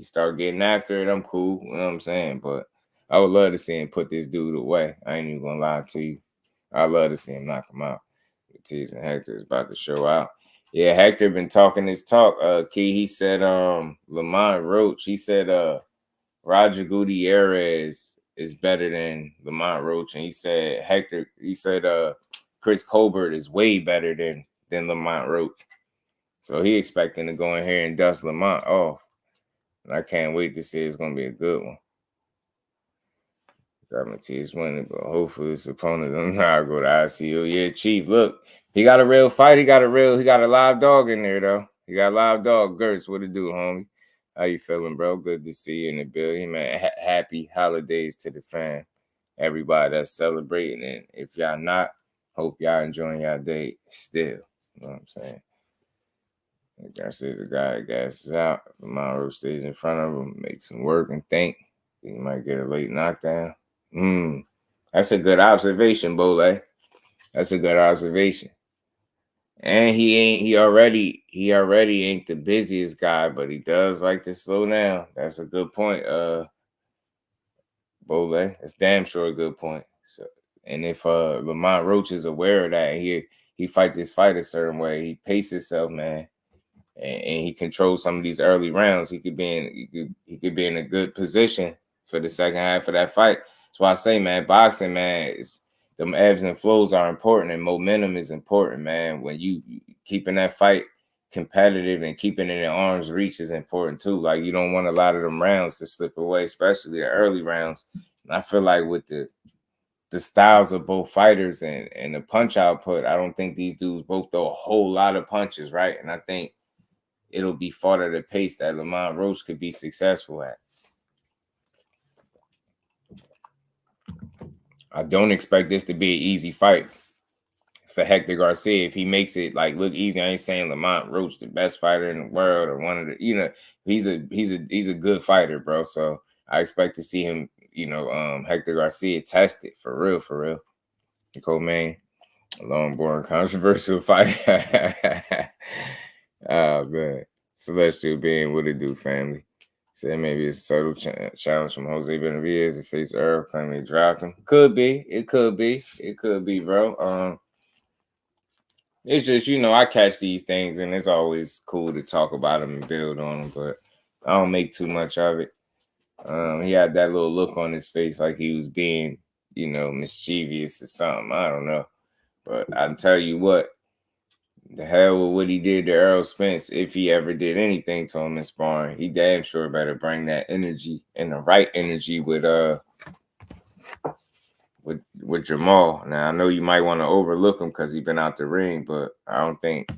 start getting after it, I'm cool. You know what I'm saying? But I would love to see him put this dude away. I ain't even gonna lie to you. I'd love to see him knock him out. Ortiz and Hector is about to show out. Yeah, Hector been talking his talk. Key, he said Lamont Roach. He said Roger Gutierrez is better than Lamont Roach. And he said Chris Colbert is way better than Lamont Roach. So he expecting to go in here and dust Lamont off. And I can't wait to see it's going to be a good one. He's winning, but hopefully his opponent don't know how to go to ICU. Yeah, Chief, look, he got a real fight. He got a live dog in there, though. He got a live dog. Gertz, what it do, homie? How you feeling, bro? Good to see you in the building, man. Happy holidays to the fam. Everybody that's celebrating, and if y'all not, hope y'all enjoying y'all day still. You know what I'm saying? Like I said, the guy that gasses out. Monroe stays in front of him, makes him work and think. He might get a late knockdown. That's a good observation, Bole. That's a good observation. And he already ain't the busiest guy, but he does like to slow down. That's a good point, Bole. That's damn sure a good point. So, and if Lamont Roach is aware of that, and he fight this fight a certain way, he paces himself, man, and he controls some of these early rounds, he could be in a good position for the second half of that fight. That's why I say, man, boxing, man, them ebbs and flows are important, and momentum is important, man. When you keeping that fight competitive and keeping it in arm's reach is important too. Like, you don't want a lot of them rounds to slip away, especially the early rounds. And I feel like with the styles of both fighters and the punch output, I don't think these dudes both throw a whole lot of punches, right? And I think it'll be fought at a pace that Lamont Roach could be successful at. I don't expect this to be an easy fight for Hector Garcia. If he makes it like look easy, I ain't saying Lamont Roach the best fighter in the world or one of the, he's a good fighter, bro. So I expect to see him, Hector Garcia tested for real. Nicole Main, a long, boring, controversial fight. Oh man, Celestial being what it do, family. Said maybe it's a subtle challenge from Jose Benavidez to face ERROL, claiming he dropped him. Could be. It could be, bro. It's just, I catch these things, and it's always cool to talk about them and build on them, but I don't make too much of it. He had that little look on his face like he was being, mischievous or something. I don't know. But I tell you what, the hell with what he did to Errol Spence, if he ever did anything to him in sparring, he damn sure better bring that energy and the right energy with JERMALL. Now I know you might want to overlook him because he's been out the ring, but I don't think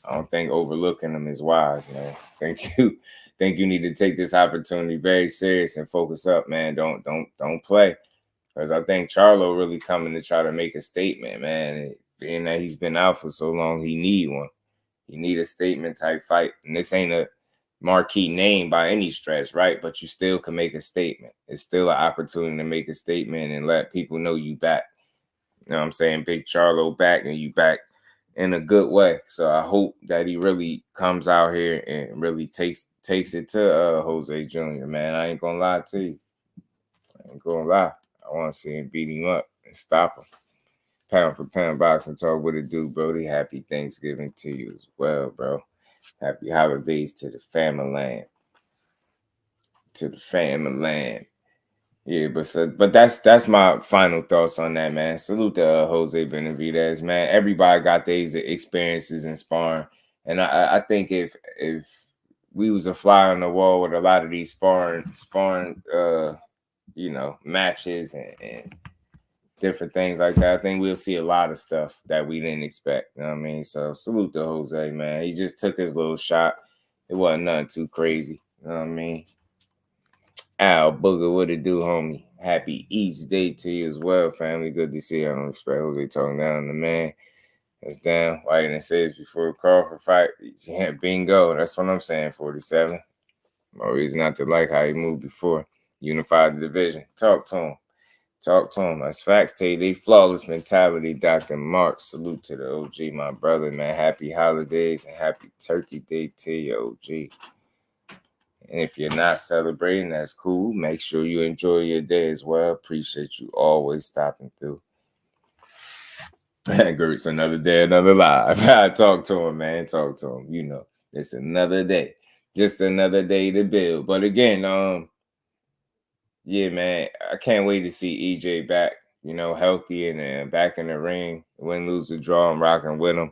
overlooking him is wise, man. Think you need to take this opportunity very serious and focus up, man. Don't play, because I think Charlo really coming to try to make a statement, man. Being that he's been out for so long, he need one. He need a statement type fight. And this ain't a marquee name by any stretch, right? But you still can make a statement. It's still an opportunity to make a statement and let people know you back. You know what I'm saying? Big Charlo back, and you back in a good way. So I hope that he really comes out here and really takes it to Jose Jr., man. I ain't gonna lie to you. I ain't gonna lie. I want to see him beat him up and stop him. Pound for pound boxing talk, what it do, Brody? Happy Thanksgiving to you as well, bro. Happy holidays to the family land. Yeah, but that's my final thoughts on that, man. Salute to Jose Benavidez, man. Everybody got these experiences in sparring, and I think if we was a fly on the wall with a lot of these sparring matches and different things like that, I think we'll see a lot of stuff that we didn't expect. You know what I mean? So salute to Jose, man. He just took his little shot. It wasn't nothing too crazy. You know what I mean? Al Booger, what it do, homie? Happy East Day to you as well, family. Good to see you. I don't expect Jose talking down the man. That's down. Why didn't say this before Crawford fight? Yeah, bingo. That's what I'm saying, 47. No reason not to like how he moved before. Unified the division. Talk to him. That's facts. Tell you, they flawless mentality, Dr. Mark. Salute to the OG, my brother, man. Happy holidays and happy Turkey Day to you, OG. And if you're not celebrating, that's cool. Make sure you enjoy your day as well. Appreciate you always stopping through. Gertz, another day, another live. I talk to him, man. Talk to him. It's another day. Just another day to build. But again, yeah, man, I can't wait to see EJ back, healthy and back in the ring. Win, lose, or draw, I'm rocking with him.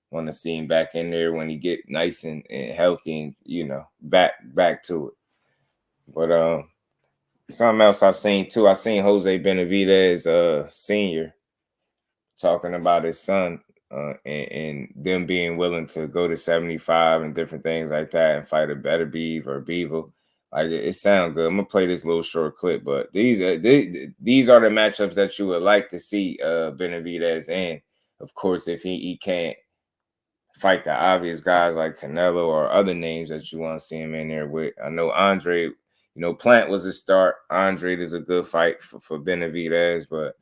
Want to see him back in there when he get nice and healthy and, back to it. But Something else I seen too. I seen Jose Benavidez Sr. talking about his son and them being willing to go to 75 and different things like that and fight a Beterbiev or Bivol. Like it sounds good. I'm gonna play this little short clip, but these are the matchups that you would like to see Benavidez in. Of course, if he can't fight the obvious guys like Canelo or other names that you want to see him in there with. I know Andrade, Plant was a start. Andrade is a good fight for Benavidez, but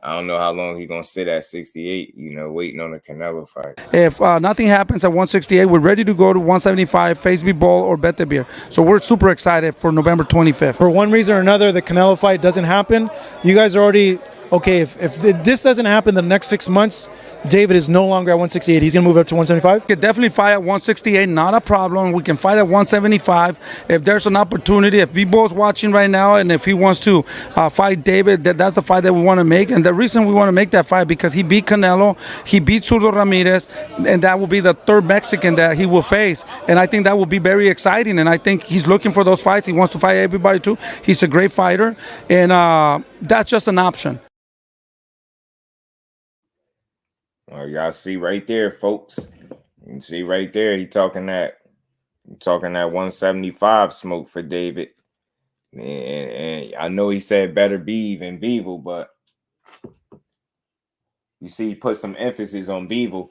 I don't know how long he's going to sit at 68, waiting on the Canelo fight. If nothing happens at 168, we're ready to go to 175, face Bivol or Beterbiev. So we're super excited for November 25th. For one reason or another, the Canelo fight doesn't happen. You guys are already, okay, if this doesn't happen the next 6 months, David is no longer at 168. He's going to move up to 175? We could definitely fight at 168, not a problem. We can fight at 175. If there's an opportunity, if Bivol's watching right now and if he wants to fight David, that's the fight that we want to make. And the reason we want to make that fight because he beat Canelo, he beat Zurdo Ramirez, and that will be the third Mexican that he will face. And I think that will be very exciting. And I think he's looking for those fights. He wants to fight everybody too. He's a great fighter. And that's just an option. Well, y'all see right there, folks. You can see right there. He talking that 175 smoke for David. And I know he said Beterbiev and Bivol, but you see he put some emphasis on Bivol.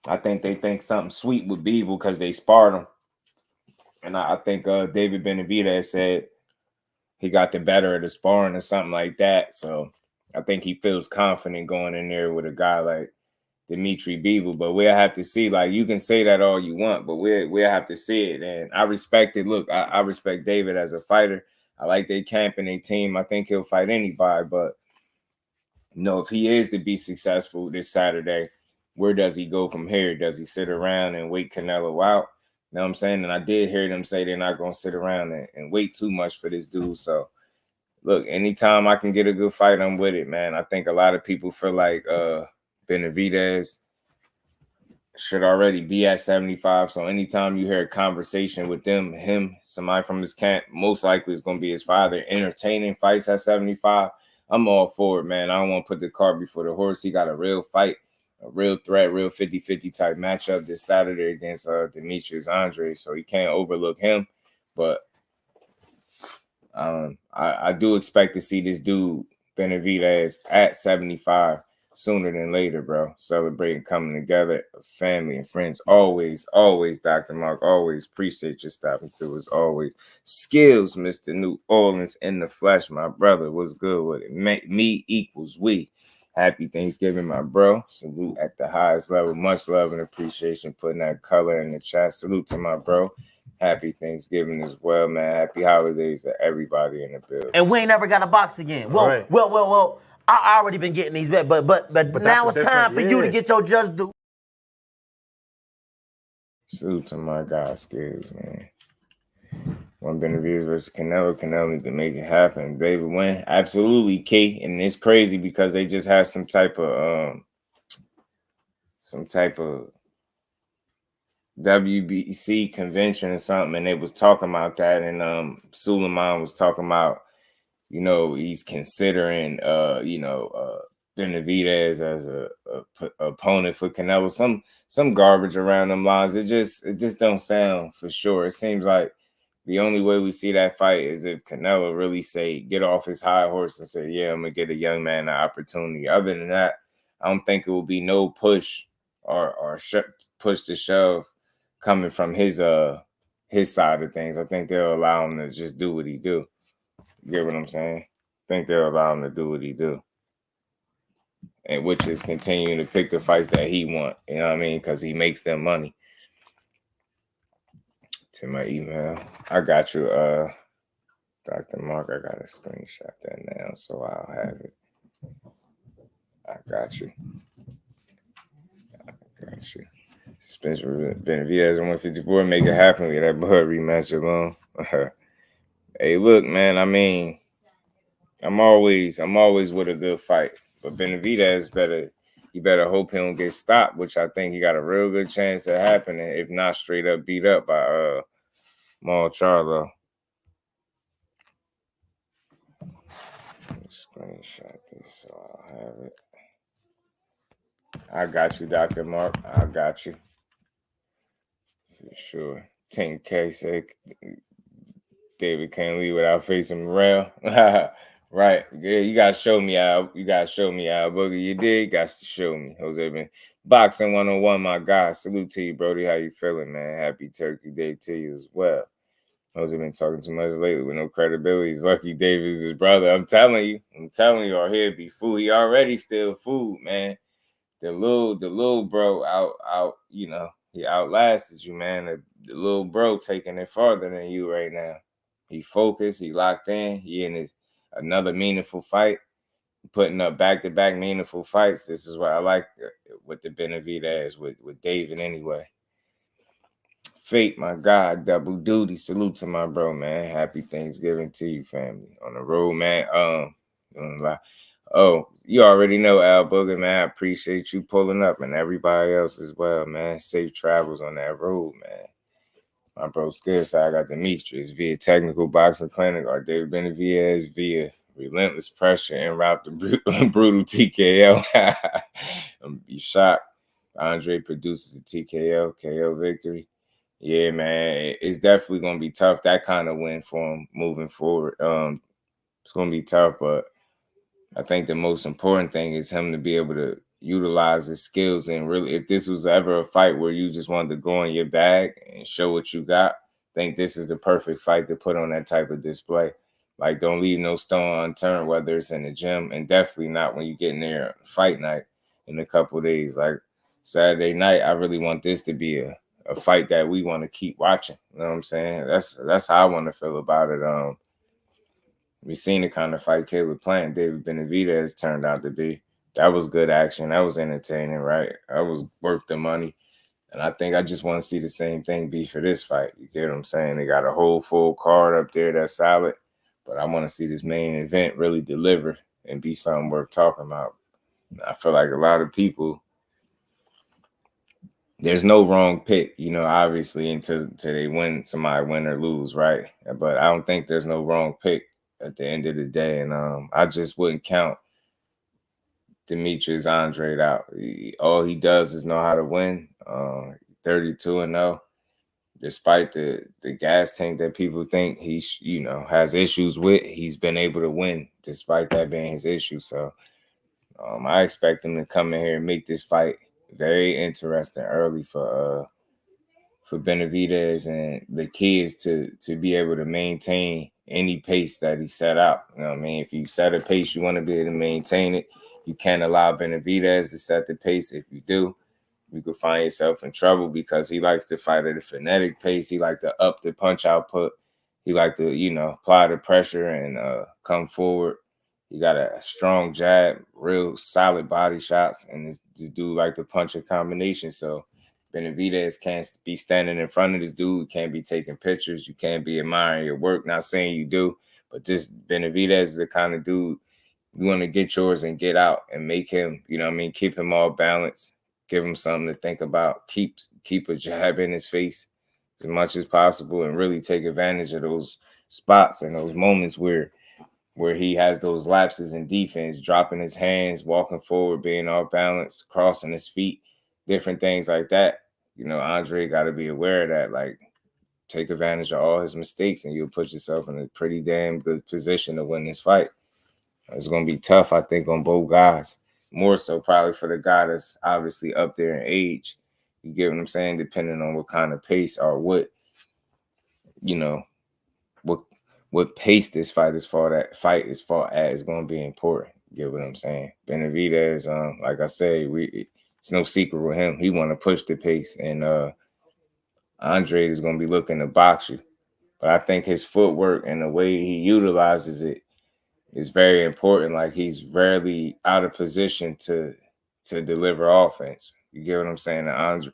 I think they think something sweet with Bivol because they sparred him. And I think David Benavidez said he got the better of the sparring or something like that. So I think he feels confident going in there with a guy like DMITRY Bivol, but we'll have to see. Like, you can say that all you want, but we'll have to see it. And I respect it. Look, I respect David as a fighter. I like their camp and their team. I think he'll fight anybody, but if he is to be successful this Saturday, where does he go from here? Does he sit around and wait Canelo out? You know what I'm saying? And I did hear them say they're not going to sit around and wait too much for this dude. So look, anytime I can get a good fight, I'm with it, man. I think a lot of people feel like Benavidez should already be at 75. So anytime you hear a conversation with him, somebody from his camp, most likely is going to be his father, entertaining fights at 75. I'm all for it, man. I don't want to put the cart before the horse. He got a real fight, a real threat, real 50-50 type matchup this Saturday against Demetrius Andrade. So you can't overlook him. But I do expect to see this dude, Benavidez, at 75 sooner than later, bro. Celebrating, coming together, family and friends. Always, Dr. Mark. Always appreciate you stopping through as always. Skills, Mr. New Orleans in the flesh, my brother. What's good with it? Me equals we. Happy Thanksgiving, my bro. Salute at the highest level. Much love and appreciation putting that color in the chat. Salute to my bro. Happy Thanksgiving as well, man. Happy holidays to everybody in the building. And we ain't never got a box again. Well. I already been getting these bet, but now it's time for you to get your just due. Salute to my guy Skills, man. One Benavidez versus Canelo need to make it happen. David win. Absolutely, K. And it's crazy because they just had some type of WBC convention or something, and they was talking about that, and Suleiman was talking about, he's considering, Benavidez as a opponent for Canelo. Some garbage around them lines. It just don't sound for sure. It seems like the only way we see that fight is if Canelo really get off his high horse and say, yeah, I'm going to get a young man an opportunity. Other than that, I don't think it will be no push or push to shove coming from his side of things. I think they'll allow him to just do what he do. You get what I'm saying? I think they'll allow him to do what he do. And which is continuing to pick the fights that he want. You know what I mean? Because he makes them money. To my email. I got you, Dr. Mark. I got to screenshot that now so I'll have it. I got you. Spence Benavidez 154. Make it happen. Get that Bud rematch alone. Hey, look, man. I mean, I'm always with a good fight, but Benavidez better hope he don't get stopped, which I think he got a real good chance of happening, if not straight up beat up by Charlo. Screenshot this so I'll have it. I got you, Dr. Mark. I got you. For sure. 10K say David can't leave without facing Morrell. Right. Yeah, you gotta show me out. You gotta show me out. Boogie, you did. Got to show me. Jose been boxing 101, my guy. Salute to you, Brody. How you feeling, man? Happy Turkey Day to you as well. Jose been talking too much lately with no credibility. He's lucky Davis his brother. I'm telling you, or he'll be food. He already still food, man. The little bro out, you know, he outlasted you, man. The little bro taking it farther than you right now. He focused, he locked in, he in his another meaningful fight, putting up back-to-back meaningful fights. This is what I like with the Benavidez, with David anyway. Fate, my God, double duty. Salute to my bro, man. Happy Thanksgiving to you, family. On the road, man. Oh, you already know, Al Booger, man. I appreciate you pulling up and everybody else as well, man. Safe travels on that road, man. My bro Skid side, I got DMITRY. It's via Technical Boxing Clinic or David Benavidez via relentless pressure and route to brutal TKO. You shocked. Andrade produces a TKO, KO victory. Yeah, man, it's definitely going to be tough. That kind of win for him moving forward. It's going to be tough, but I think the most important thing is him to be able to utilize his skills. And really, if this was ever a fight where you just wanted to go in your bag and show what you got, I think this is the perfect fight to put on that type of display. Like, don't leave no stone unturned, whether it's in the gym, and definitely not when you get in there fight night in a couple of days. Like Saturday night, I really want this to be a fight that we want to keep watching. You know what I'm saying? That's how I want to feel about it. We've seen the kind of fight Caleb playing. David Benavidez turned out to be. That was good action. That was entertaining, right? That was worth the money. And I think I just want to see the same thing be for this fight. You get what I'm saying? They got a whole full card up there that's solid. But I want to see this main event really deliver and be something worth talking about. I feel like a lot of people, there's no wrong pick, you know, obviously, until they win, somebody win or lose, right? But I don't think there's no wrong pick at the end of the day. And I just wouldn't count Demetrius Andrade out. All he does is know how to win. 32-0. Despite the gas tank that people think he has issues with, he's been able to win despite that being his issue. So I expect him to come in here and make this fight very interesting early for Benavidez, and the key is to be able to maintain any pace that he set out. You know what I mean? If you set a pace, you want to be able to maintain it. You can't allow Benavidez to set the pace. If you do, you could find yourself in trouble because he likes to fight at a frenetic pace. He likes to up the punch output. He likes to, apply the pressure and come forward. He got a strong jab, real solid body shots, and this dude like to punch a combination. So Benavidez can't be standing in front of this dude. Can't be taking pictures. You can't be admiring your work. Not saying you do, but just Benavidez is the kind of dude you want to get yours and get out and make him, keep him all balanced. Give him something to think about. Keep a jab in his face as much as possible and really take advantage of those spots and those moments where he has those lapses in defense, dropping his hands, walking forward, being off balance, crossing his feet, different things like that. Andre got to be aware of that. Like, take advantage of all his mistakes and you'll put yourself in a pretty damn good position to win this fight. It's going to be tough, I think, on both guys. More so probably for the guy that's obviously up there in age. You get what I'm saying? Depending on what kind of pace or what pace this fight is fought at is going to be important. You get what I'm saying? Benavidez, like I say, it's no secret with him. He want to push the pace, and Andrade is going to be looking to box you. But I think his footwork and the way he utilizes it is very important. Like, he's rarely out of position to deliver offense. You get what I'm saying?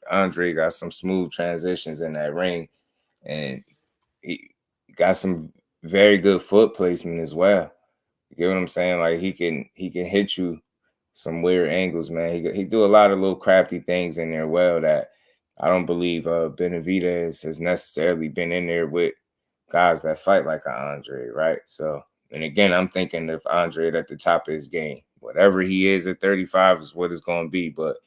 Andre got some smooth transitions in that ring, and he got some very good foot placement as well. You get what I'm saying? Like, he can hit you some weird angles, man. He do a lot of little crafty things in there that I don't believe Benavidez has necessarily been in there with guys that fight like an Andre, right? So And again, I'm thinking of Andrade at the top of his game. Whatever he is at 35 is what it's going to be. But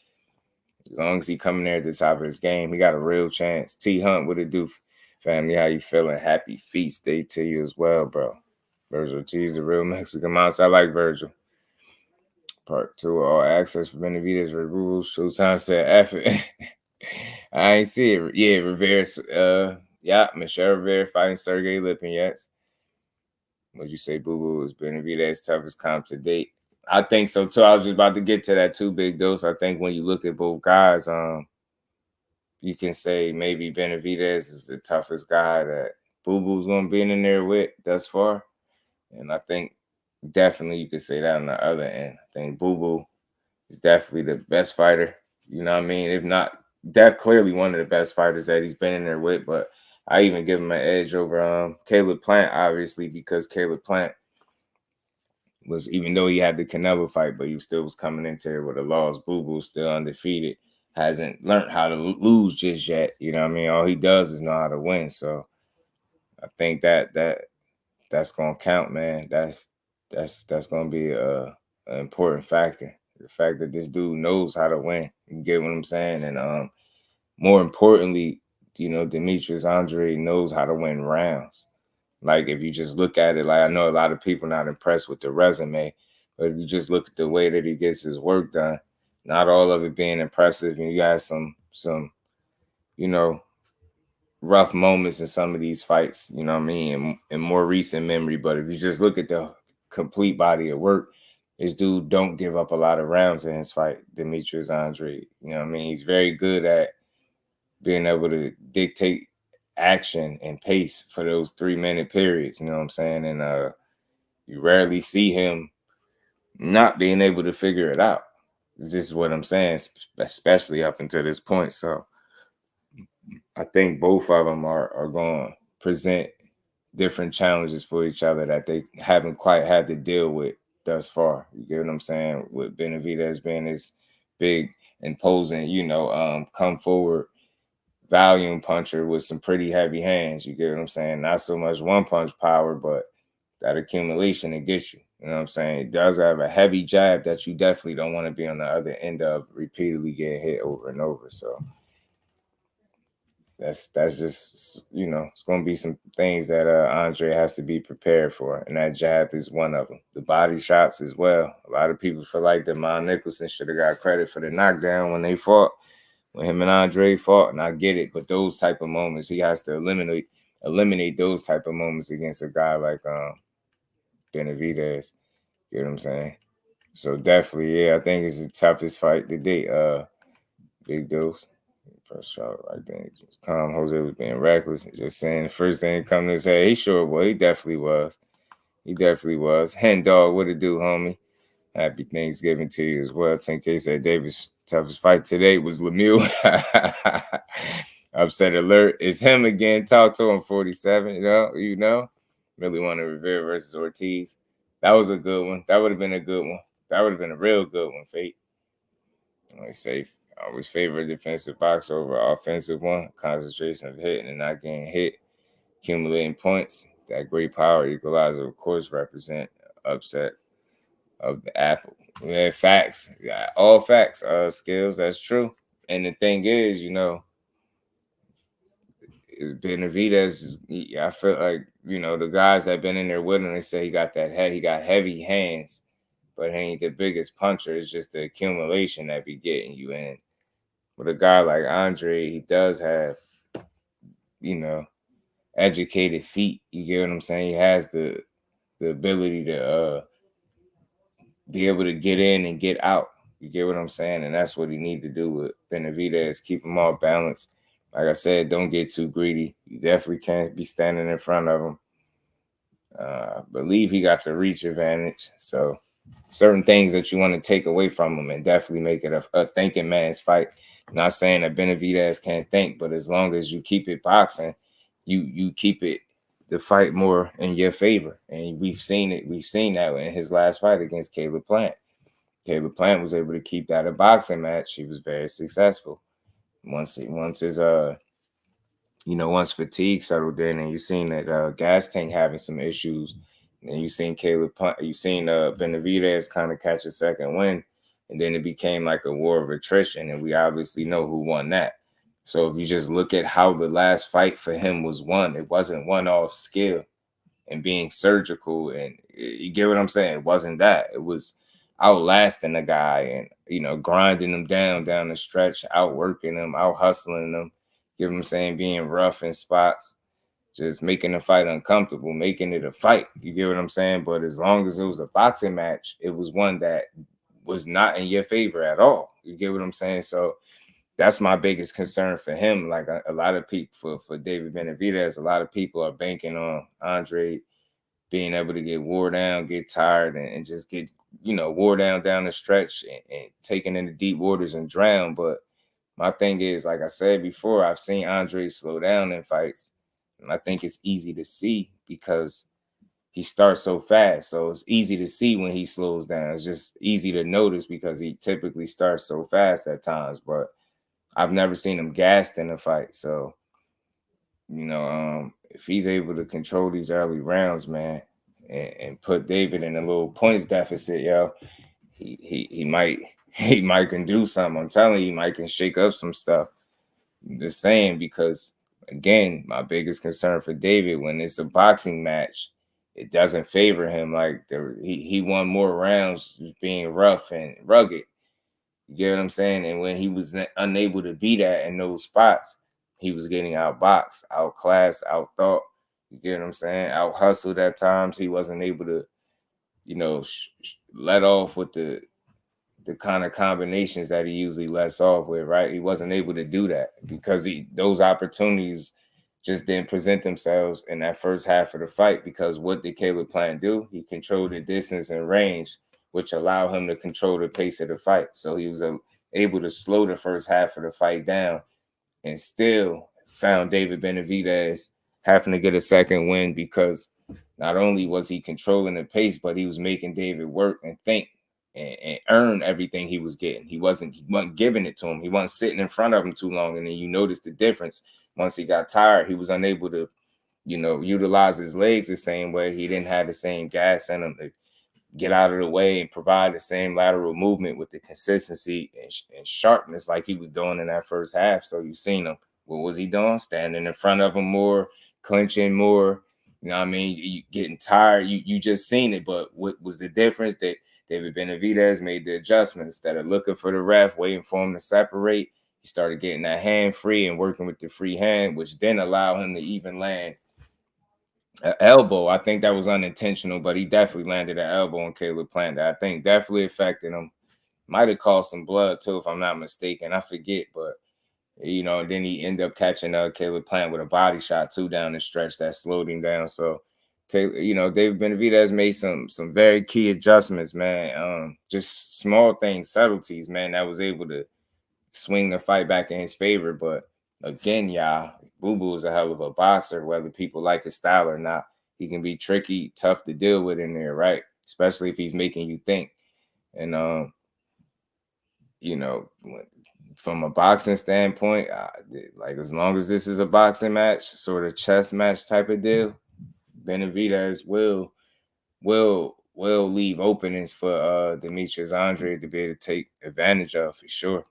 as long as he coming there at the top of his game, he got a real chance. T Hunt, what it do, family? How you feeling? Happy feast day to you as well, bro. Virgil Ortiz, the real Mexican monster. I like Virgil. Part 2, all access for Benavidez rules. Showtime said, F it. I ain't see it. Yeah, Rivera. Yeah, Michelle Rivera fighting Sergey Lipinets. Would you say Boo Boo is Benavidez' toughest comp to date? I think so too. I was just about to get to that too, Big Dose. I think when you look at both guys, you can say maybe Benavidez is the toughest guy that Boo Boo's gonna be in there with thus far. And I think definitely you could say that on the other end. I think Boo Boo is definitely the best fighter. You know what I mean? If not, clearly one of the best fighters that he's been in there with. But I even give him an edge over Caleb Plant, obviously, because Caleb Plant was, even though he had the Canelo fight, but he still was coming into there with a loss. Boo Boo still undefeated, hasn't learned how to lose just yet. You know what I mean? All he does is know how to win. So I think that's gonna count, man. That's gonna be an important factor. The fact that this dude knows how to win. You get what I'm saying? And more importantly, you know, Demetrius Andrade knows how to win rounds. Like, if you just look at it, like, I know a lot of people not impressed with the resume, but if you just look at the way that he gets his work done, not all of it being impressive, and you got some, you know, rough moments in some of these fights, you know what I mean, in more recent memory. But if you just look at the complete body of work, this dude don't give up a lot of rounds in his fight, Demetrius Andrade. You know what I mean? He's very good at being able to dictate action and pace for those 3-minute periods, you know what I'm saying? And you rarely see him not being able to figure it out. This is what I'm saying, especially up until this point. So I think both of them are going to present different challenges for each other that they haven't quite had to deal with thus far. You get what I'm saying? With Benavidez being this big, imposing, you know, come forward volume puncher with some pretty heavy hands. You get what I'm saying? Not so much one punch power, but that accumulation to get you. You know what I'm saying? It does have a heavy jab that you definitely don't want to be on the other end of, repeatedly getting hit over and over. So that's just, you know, it's going to be some things that Andre has to be prepared for. And that jab is one of them. The body shots as well. A lot of people feel like Demond Nicholson should have got credit for the knockdown when they fought. When him and Andre fought, and I get it, but those type of moments, he has to eliminate those type of moments against a guy like Benavidez. You know what I'm saying? So definitely, yeah, I think it's the toughest fight to date. Big Dose. First shot right there. Just calm. Jose was being reckless. Just saying the first thing that come to his head, he sure was. He definitely was. He definitely was. Hen dog, what it do, homie? Happy Thanksgiving to you as well. 10K said Davis' toughest fight today was Lemieux. Upset alert. It's him again. Talk to him, 47. You know. Really wanted Rivera versus Ortiz. That was a good one. That would have been a good one. That would have been a real good one, Fate. I always favor a defensive box over offensive one. Concentration of hitting and not getting hit. Accumulating points. That great power equalizer, of course, represent upset of the apple. Yeah, facts. Yeah, all facts. Skills, that's true. And the thing is, you know, Benavidez, I feel like, you know, the guys that been in there with him, they say he got that head, he got heavy hands, but he ain't the biggest puncher. It's just the accumulation that be getting you in. With a guy like Andre, he does have, you know, educated feet. You get what I'm saying? He has the ability to be able to get in and get out. You get what I'm saying? And that's what he need to do with Benavidez. Keep him all balanced. Like I said, don't get too greedy. You definitely can't be standing in front of him. Believe he got the reach advantage. So certain things that you want to take away from him and definitely make it a thinking man's fight. Not saying that Benavidez can't think, but as long as you keep it boxing, you keep it the fight more in your favor. And we've seen it. We've seen that in his last fight against Caleb Plant. Caleb Plant was able to keep that a boxing match. He was very successful. Once fatigue settled in and you seen that gas tank having some issues, And you seen Benavidez kind of catch a second win, and then it became like a war of attrition, and we obviously know who won that. So if you just look at how the last fight for him was won, it wasn't won off skill and being surgical, and you get what I'm saying? It wasn't that. It was outlasting the guy and, you know, grinding him down the stretch, outworking him, out hustling him, you know what I'm saying, being rough in spots, just making the fight uncomfortable, making it a fight. You get what I'm saying? But as long as it was a boxing match, it was one that was not in your favor at all. You get what I'm saying? So that's my biggest concern for him. Like a lot of people, for David Benavidez, a lot of people are banking on Andrade being able to get wore down, get tired, and just get, you know, wore down the stretch and taken into deep waters and drown. But my thing is, like I said before, I've seen Andrade slow down in fights. And I think it's easy to see because he starts so fast. So it's easy to see when he slows down. It's just easy to notice because he typically starts so fast at times. But I've never seen him gassed in a fight. So, you know, if he's able to control these early rounds, man, and put David in a little points deficit, yo, he might can do something. I'm telling you, he might can shake up some stuff. I'm just saying, because again, my biggest concern for David, when it's a boxing match, it doesn't favor him. Like he won more rounds being rough and rugged. You get what I'm saying? And when he was unable to be that in those spots, he was getting outboxed, outclassed, outthought. You get what I'm saying? Out hustled at times. He wasn't able to, you know, let off with the kind of combinations that he usually lets off with, right? He wasn't able to do that because those opportunities just didn't present themselves in that first half of the fight. Because what did Caleb Plant do? He controlled the distance and range, which allowed him to control the pace of the fight. So he was able to slow the first half of the fight down and still found David Benavidez having to get a second win, because not only was he controlling the pace, but he was making David work and think and earn everything he was getting. He wasn't giving it to him. He wasn't sitting in front of him too long. And then you notice the difference. Once he got tired, he was unable to, you know, utilize his legs the same way. He didn't have the same gas in him to get out of the way and provide the same lateral movement with the consistency and sharpness like he was doing in that first half. So you seen him. What was he doing? Standing in front of him more, clinching more. You know what I mean? You getting tired. You just seen it. But what was the difference? That David Benavidez made the adjustment. Instead of looking for the ref, waiting for him to separate, he started getting that hand free and working with the free hand, which then allowed him to even land an elbow. I think that was unintentional, but he definitely landed an elbow on Caleb Plant that I think definitely affected him. Might have caused some blood too, if I'm not mistaken. I forget, but you know, then he ended up catching Caleb Plant with a body shot too down the stretch that slowed him down. So, you know, David Benavidez made some very key adjustments, man. Just small things, subtleties, man, that was able to swing the fight back in his favor. But again, y'all, Boo Boo is a hell of a boxer, whether people like his style or not. He can be tricky, tough to deal with in there, right? Especially if he's making you think. And you know, from a boxing standpoint, like as long as this is a boxing match, sort of chess match type of deal, Benavidez will leave openings for Demetrius Andrade to be able to take advantage of, for sure.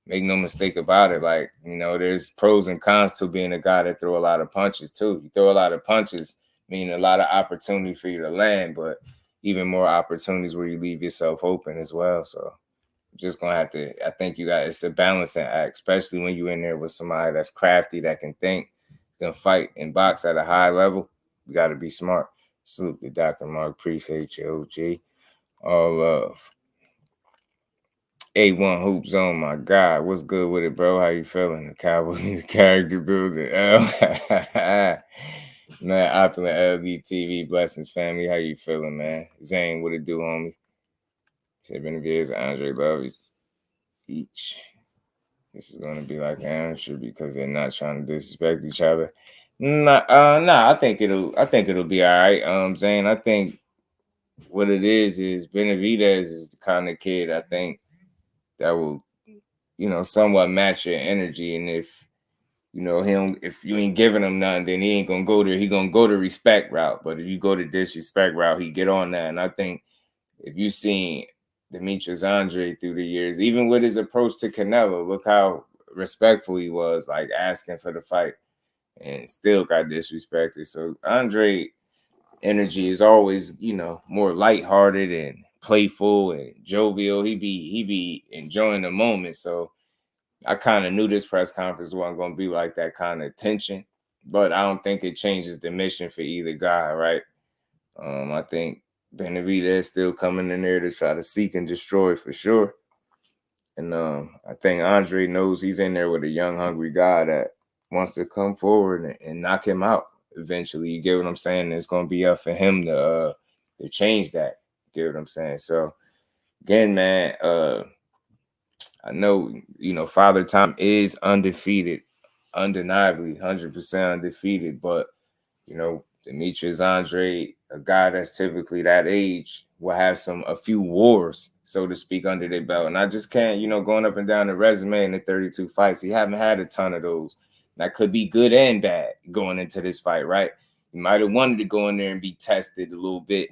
Make no mistake about it. Like, you know, there's pros and cons to being a guy that throw a lot of punches too. You throw a lot of punches, meaning a lot of opportunity for you to land, but even more opportunities where you leave yourself open as well. So just gonna have to, I think it's a balancing act, especially when you're in there with somebody that's crafty, that can think, can fight and box at a high level. You got to be smart. Salute to Dr. Mark. Appreciate you, OG. All love. A1 Hoops Zone, my God. What's good with it, bro? How you feeling? The Cowboys need a character builder. Man, opulent LDTV. Blessings, family. How you feeling, man? Zane, what it do, homie? Said Benavidez, Andre Love each. This is gonna be like amateur because they're not trying to disrespect each other. Nah, I think it'll be all right. Zane, I think what it is Benavidez is the kind of kid I think that will, you know, somewhat match your energy. And if, you know, if you ain't giving him nothing, then he ain't gonna go there. He gonna go the respect route. But if you go the disrespect route, he get on that. And I think if you seen Demetrius Andrade through the years, even with his approach to Canelo, look how respectful he was, like asking for the fight, and still got disrespected. So Andrade energy is always, you know, more lighthearted and playful and jovial. He be enjoying the moment. So I kind of knew this press conference wasn't going to be like that kind of tension, but I don't think it changes the mission for either guy, right? I think Benavidez still coming in there to try to seek and destroy for sure. And I think Andrade knows he's in there with a young, hungry guy that wants to come forward and knock him out eventually. You get what I'm saying? It's going to be up for him to change that. You get what I'm saying? So, again, man, I know, you know, Father Time is undefeated, undeniably, 100% undefeated. But, you know, Demetrius Andrade, a guy that's typically that age, will have a few wars, so to speak, under their belt. And I just can't, you know, going up and down the resume in the 32 fights, he haven't had a ton of those. That could be good and bad going into this fight, right? You might have wanted to go in there and be tested a little bit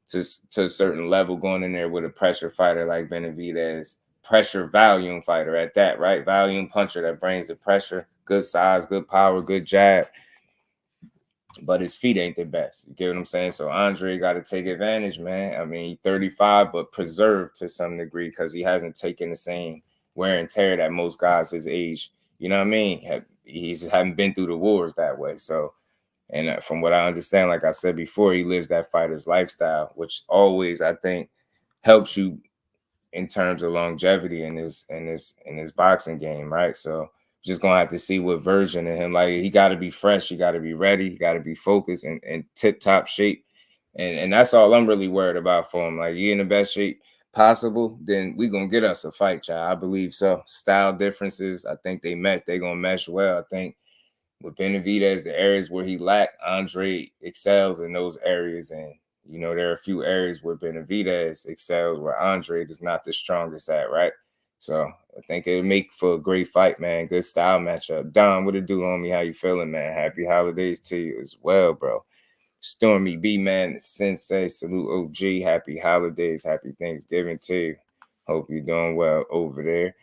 to a certain level, going in there with a pressure fighter like Benavidez. Pressure volume fighter at that, right? Volume puncher that brings the pressure, good size, good power, good jab. But his feet ain't the best. You get what I'm saying? So Andre got to take advantage, man. I mean, 35, but preserved to some degree because he hasn't taken the same wear and tear that most guys his age, you know what I mean? He just haven't been through the wars that way. So, and from what I understand, like I said before, he lives that fighter's lifestyle, which always, I think, helps you in terms of longevity in his boxing game, right? So just gonna have to see what version of him. Like, he got to be fresh, he got to be ready, he got to be focused and tip top shape, and that's all I'm really worried about for him. Like, you in the best shape possible, then we gonna get us a fight, child. I believe so. Style differences, I think they gonna mesh well. I think with Benavidez, the areas where he lacked, Andre excels in those areas, and you know, there are a few areas where Benavidez excels where Andre is not the strongest at, right? So I think it'll make for a great fight, man. Good style matchup. Don, what it do, homie? How you feeling, man? Happy holidays to you as well, bro. Stormy B, man, Sensei, salute OG. Happy holidays, happy Thanksgiving to you. Hope you're doing well over there.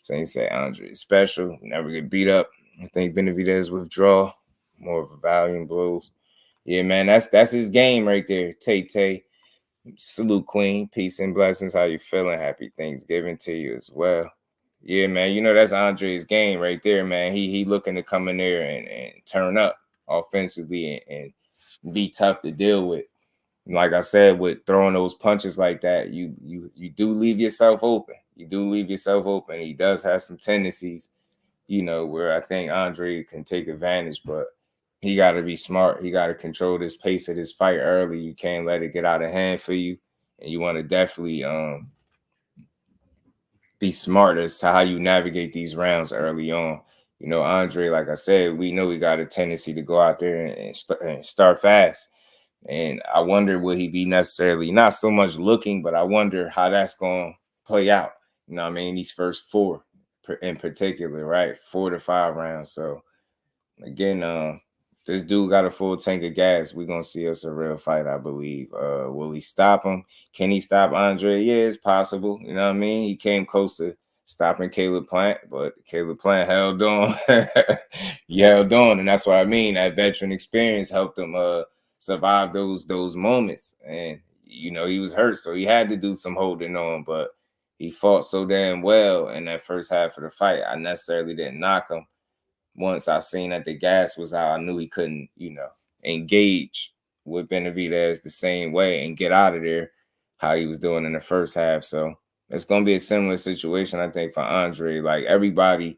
Sensei Andre special, never get beat up. I think Benavidez withdrawal, more of a volume blows. Yeah, man, that's his game right there. Tay. Salute, Queen. Peace and blessings. How you feeling? Happy Thanksgiving to you as well. Yeah, man, you know, that's Andre's game right there, man. He looking to come in there and turn up offensively and be tough to deal with. And like I said, with throwing those punches like that, you do leave yourself open. You do leave yourself open. He does have some tendencies, you know, where I think Andre can take advantage, but he got to be smart. He got to control this pace of this fight early. You can't let it get out of hand for you. And you want to definitely be smart as to how you navigate these rounds early on. You know, Andre, like I said, we know he got a tendency to go out there and start fast. And I wonder, will he be necessarily not so much looking, but I wonder how that's going to play out. You know what I mean? These first four in particular, right? 4 to 5 rounds. So, again, this dude got a full tank of gas. We're going to see us a real fight, I believe. Will he stop him? Can he stop Andre? Yeah, it's possible. You know what I mean? He came close to stopping Caleb Plant, but Caleb Plant held on. He held on, and that's what I mean. That veteran experience helped him survive those moments. And, you know, he was hurt, so he had to do some holding on, but he fought so damn well in that first half of the fight. I necessarily didn't knock him. Once I seen that the gas was out, I knew he couldn't, you know, engage with Benavidez the same way and get out of there how he was doing in the first half. So it's going to be a similar situation, I think, for Andre. Like, everybody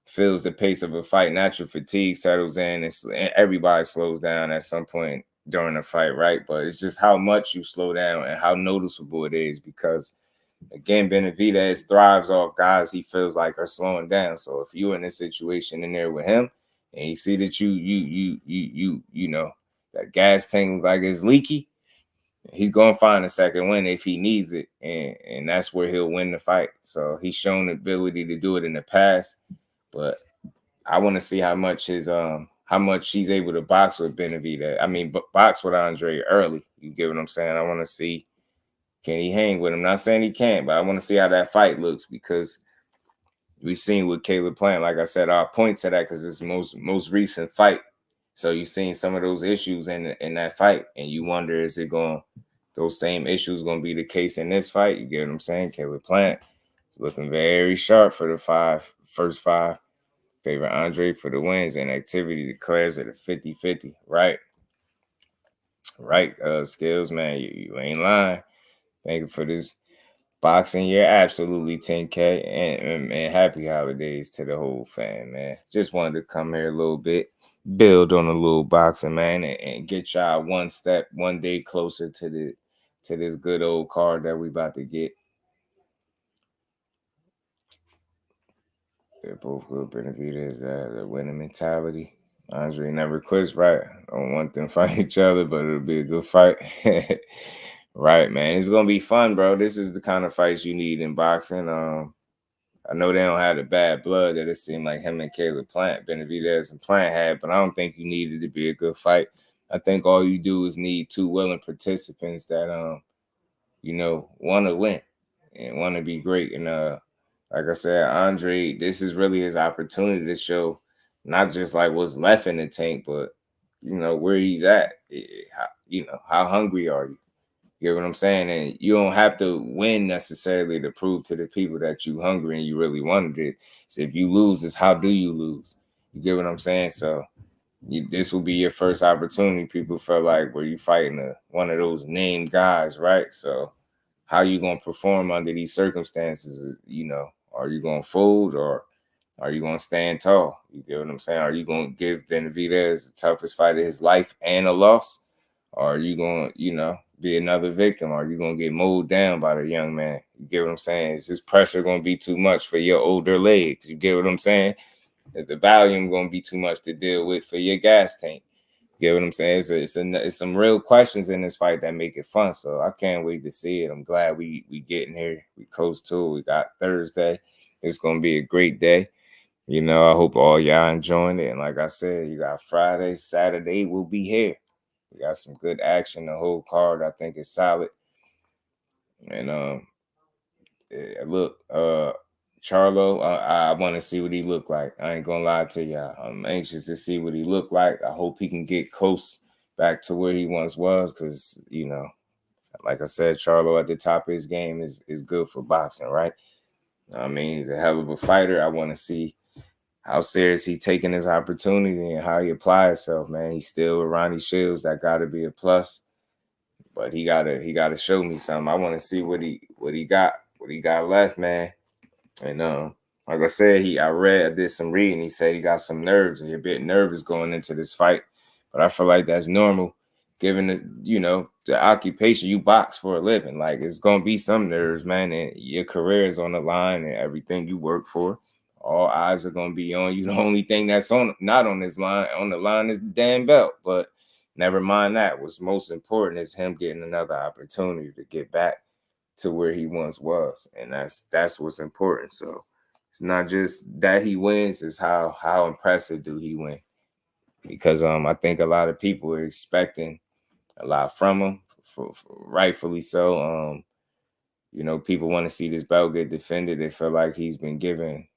feels the pace of a fight. Natural fatigue settles in, and everybody slows down at some point during a fight, right? But it's just how much you slow down and how noticeable it is, because again, Benavidez thrives off guys he feels like are slowing down. So if you're in a situation in there with him and you see that you know, that gas tank like it's leaky, he's gonna find a second win if he needs it, and that's where he'll win the fight. So he's shown the ability to do it in the past, but I want to see how much he's able to box with Benavidez. I mean, box with Andre early. You get what I'm saying? I want to see, can he hang with him? Not saying he can't, but I want to see how that fight looks, because we've seen with Caleb Plant, like I said, I'll point to that because it's the most recent fight. So you've seen some of those issues in that fight, and you wonder, is it those same issues going to be the case in this fight? You get what I'm saying? Caleb Plant is looking very sharp for the first five. Favorite Andrade for the wins, and activity declares it a 50-50. Right. Skills, man, you ain't lying. Thank you for this boxing year. Absolutely 10K, and happy holidays to the whole fam, man. Just wanted to come here a little bit, build on a little boxing, man, and get y'all one day closer to this good old card that we about to get. They're both good. Benavidez, the winning mentality. Andre never quits, right? I don't want them to fight each other, but it'll be a good fight. Right, man. It's going to be fun, bro. This is the kind of fights you need in boxing. I know they don't have the bad blood that it seemed like him and Caleb Plant, Benavidez and Plant had, but I don't think you need it to be a good fight. I think all you do is need two willing participants that, want to win and want to be great. And like I said, Andre, this is really his opportunity to show not just like what's left in the tank, but, where he's at. How hungry are you? You get what I'm saying? And you don't have to win necessarily to prove to the people that you hungry and you really wanted it. So if you lose, it's how do you lose? You get what I'm saying? So this will be your first opportunity. People felt like where you fighting one of those named guys, right? So how you going to perform under these circumstances? Are you going to fold or are you going to stand tall? You get what I'm saying? Are you going to give Benavidez the toughest fight of his life and a loss? Or are you going to, be another victim? Or are you going to get mowed down by the young man? You get what I'm saying? Is this pressure going to be too much for your older legs? You get what I'm saying? Is the volume going to be too much to deal with for your gas tank? You get what I'm saying? It's some real questions in this fight that make it fun. So I can't wait to see it. I'm glad we getting here. We close to it. We got Thursday. It's going to be a great day. I hope all y'all enjoying it. And like I said, you got Friday, Saturday, we'll be here. We got some good action. The whole card, I think, is solid. And look, Charlo, I want to see what he look like. I ain't gonna lie to y'all. I'm anxious to see what he look like. I hope he can get close back to where he once was, because like I said, Charlo at the top of his game is good for boxing, right? I mean, he's a hell of a fighter. I want to see how serious he taking his opportunity and how he apply himself, man. He's still with Ronnie Shields. That got to be a plus. But he gotta show me something. I want to see what he got left, man. And like I said, I did some reading. He said he got some nerves and he's a bit nervous going into this fight. But I feel like that's normal, given the occupation. You box for a living. Like, it's gonna be some nerves, man. And your career is on the line and everything you work for. All eyes are gonna be on you. The only thing that's not on the line is the damn belt. But never mind that. What's most important is him getting another opportunity to get back to where he once was, and that's what's important. So it's not just that he wins; it's how impressive do he win? Because I think a lot of people are expecting a lot from him, for rightfully so. People want to see this belt get defended. They feel like he's been given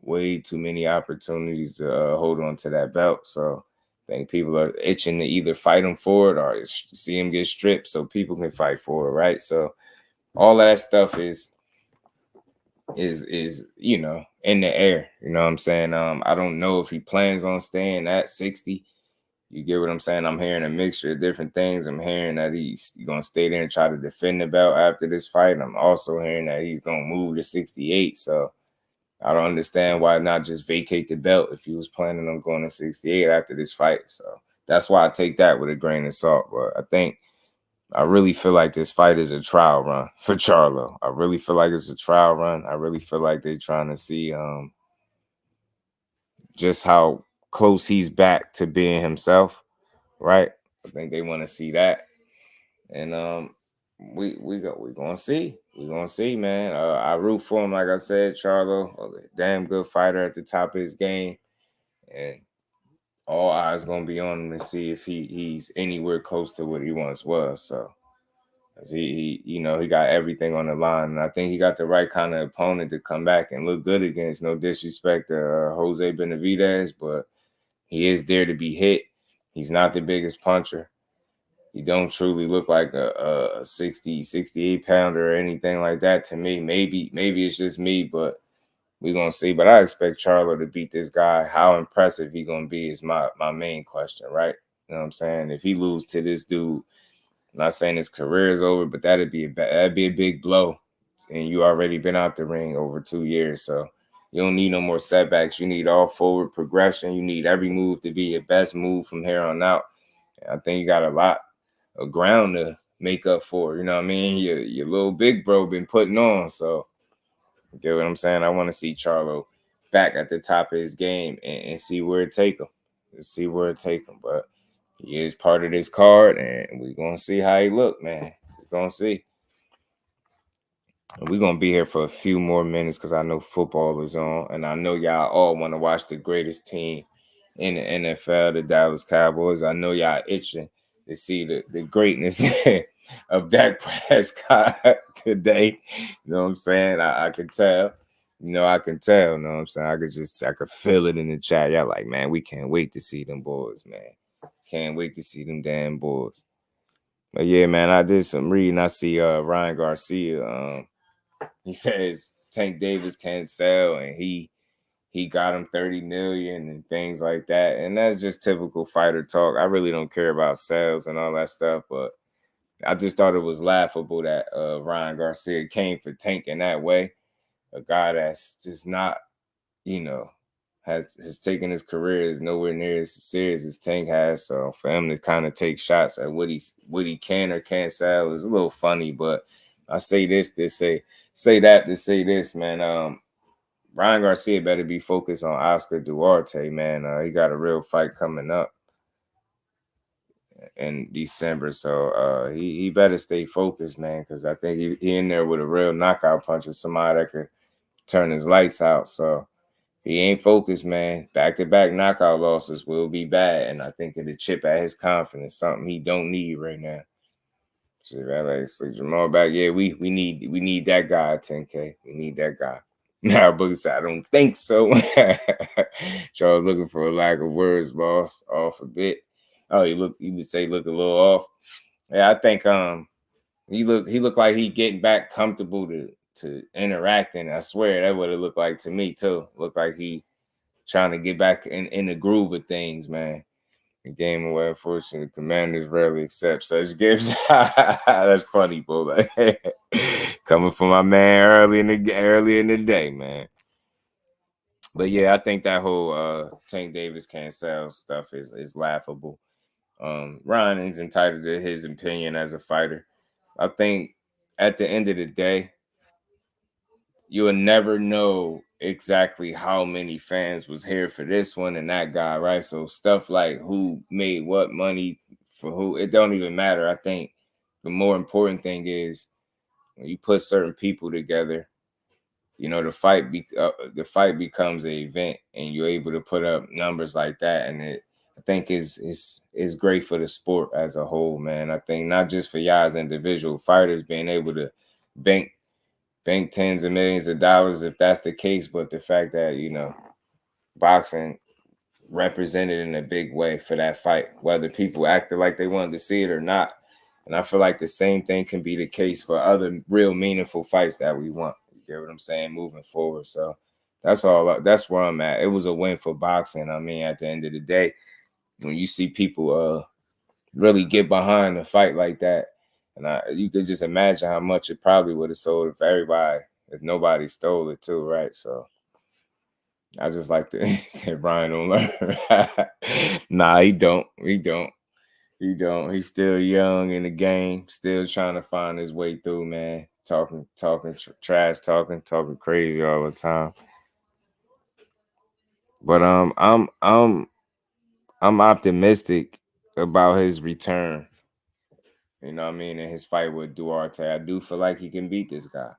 way too many opportunities to hold on to that belt. So I think people are itching to either fight him for it or see him get stripped so people can fight for it, right? So all that stuff is in the air. You know what I'm saying? I don't know if he plans on staying at 60. You get what I'm saying? I'm hearing a mixture of different things. I'm hearing that he's going to stay there and try to defend the belt after this fight. I'm also hearing that he's going to move to 68. So I don't understand why not just vacate the belt if he was planning on going to 68 after this fight. So that's why I take that with a grain of salt. But I really feel like this fight is a trial run for Charlo. I really feel like it's a trial run. I really feel like they're trying to see just how close he's back to being himself, right? I think they want to see that. And we're gonna see. We're gonna see, man. I root for him, like I said. Charlo, a damn good fighter at the top of his game. and all eyes gonna be on him to see if he's anywhere close to what he once was. So he he got everything on the line, and I think he got the right kind of opponent to come back and look good against. No disrespect to Jose Benavidez, but he is there to be hit. He's not the biggest puncher. He don't truly look like a 60, 68 pounder or anything like that to me. Maybe it's just me, but we're going to see. But I expect Charlo to beat this guy. How impressive he going to be is my main question, right? You know what I'm saying? If he lose to this dude, I'm not saying his career is over, but that'd be a big blow. And you already been out the ring over 2 years, so you don't need no more setbacks. You need all forward progression. You need every move to be your best move from here on out. And I think you got a lot of ground to make up for. You know what I mean? Your little big bro been putting on. So you get what I'm saying? I want to see Charlo back at the top of his game and see where it take him. See where it take him. But he is part of this card, and we're going to see how he look, man. We're going to see. We're going to be here for a few more minutes because I know football is on, and I know y'all all want to watch the greatest team in the NFL, the Dallas Cowboys. I know y'all itching to see the greatness of Dak Prescott today. You know what I'm saying? I can tell. I can tell. You know what I'm saying? I could feel it in the chat. Y'all like, man, we can't wait to see them boys, man. Can't wait to see them damn boys. But yeah, man, I did some reading. I see Ryan Garcia. He says Tank Davis can't sell, and he got him 30 million and things like that. And that's just typical fighter talk. I really don't care about sales and all that stuff, but I just thought it was laughable that Ryan Garcia came for Tank in that way. A guy that's just not, has taken his career is nowhere near as serious as Tank has. So for him to kind of take shots at what he can or can't sell is a little funny. But I say this to say that to say this, man. Ryan Garcia better be focused on Oscar Duarte, man. He got a real fight coming up in December, so he better stay focused, man, because I think he in there with a real knockout puncher, somebody that could turn his lights out. So if he ain't focused, man, back-to-back knockout losses will be bad, and I think it'll chip at his confidence, something he don't need right now. See, like JERMALL back, yeah, we need that guy at 10K. We need that guy. Now, Boogie said, I don't think so. Charles looking for a lack of words, lost off a bit. Oh, you just say look a little off. Yeah, I think he looked like he getting back comfortable to interacting. I swear that would have looked like to me too. Looked like he trying to get back in the groove of things, man. The game away, unfortunately, Commanders rarely accept such gifts. That's funny, bro. Coming from my man early in the day, man. But yeah, I think that whole Tank Davis can't sell stuff is laughable. Ryan is entitled to his opinion as a fighter. I think at the end of the day, you'll never know exactly how many fans was here for this one and that guy, right? So stuff like who made what money for who, it don't even matter. I think the more important thing is when you put certain people together, the fight becomes an event, and you're able to put up numbers like that, and I think is great for the sport as a whole, man. I think not just for y'all as individual fighters being able to bank tens of millions of dollars if that's the case, but the fact that boxing represented in a big way for that fight, whether people acted like they wanted to see it or not. And I feel like the same thing can be the case for other real meaningful fights that we want. You get what I'm saying? Moving forward. So that's where I'm at. It was a win for boxing. I mean, at the end of the day, when you see people really get behind a fight like that, and you could just imagine how much it probably would have sold if nobody stole it too, right? So I just like to say Brian don't learn. Nah, he don't. He's still young in the game, still trying to find his way through, man. Talking trash, talking crazy all the time. But I'm optimistic about his return. You know what I mean? In his fight with Duarte, I do feel like he can beat this guy.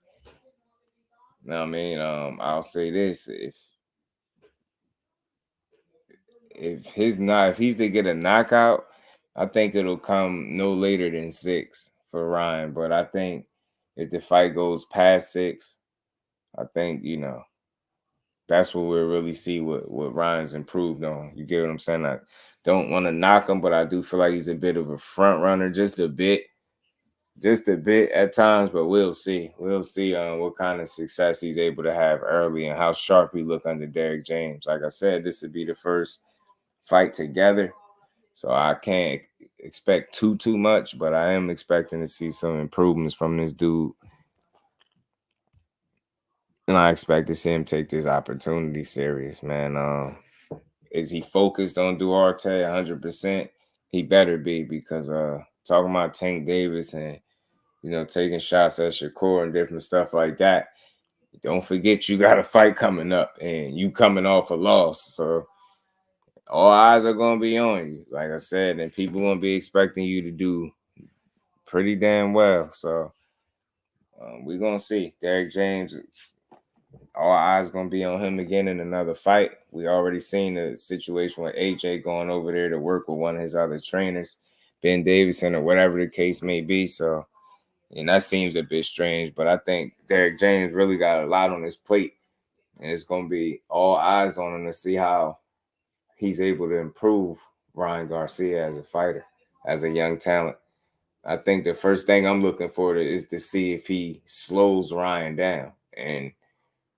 You know what I mean? I'll say this: if he's to get a knockout, I think it'll come no later than 6 for Ryan. But I think if the fight goes past 6, I think, that's what we'll really see what Ryan's improved on. You get what I'm saying? I don't want to knock him, but I do feel like he's a bit of a front runner, just a bit at times, but we'll see. We'll see what kind of success he's able to have early and how sharp he look under Derrick James. Like I said, this would be the first fight together, so I can't expect too much, but I am expecting to see some improvements from this dude. And I expect to see him take this opportunity serious, man. Is he focused on Duarte 100%? He better be, because talking about Tank Davis and, taking shots at Shakur and different stuff like that, don't forget you got a fight coming up and you coming off a loss. So all eyes are going to be on you, like I said, and people going to be expecting you to do pretty damn well. So we're going to see. Derrick James, all eyes going to be on him again in another fight. We already seen the situation with AJ going over there to work with one of his other trainers, Ben Davison or whatever the case may be. So, and that seems a bit strange, but I think Derrick James really got a lot on his plate, and it's going to be all eyes on him to see how he's able to improve Ryan Garcia as a fighter, as a young talent. I think the first thing I'm looking for is to see if he slows Ryan down. And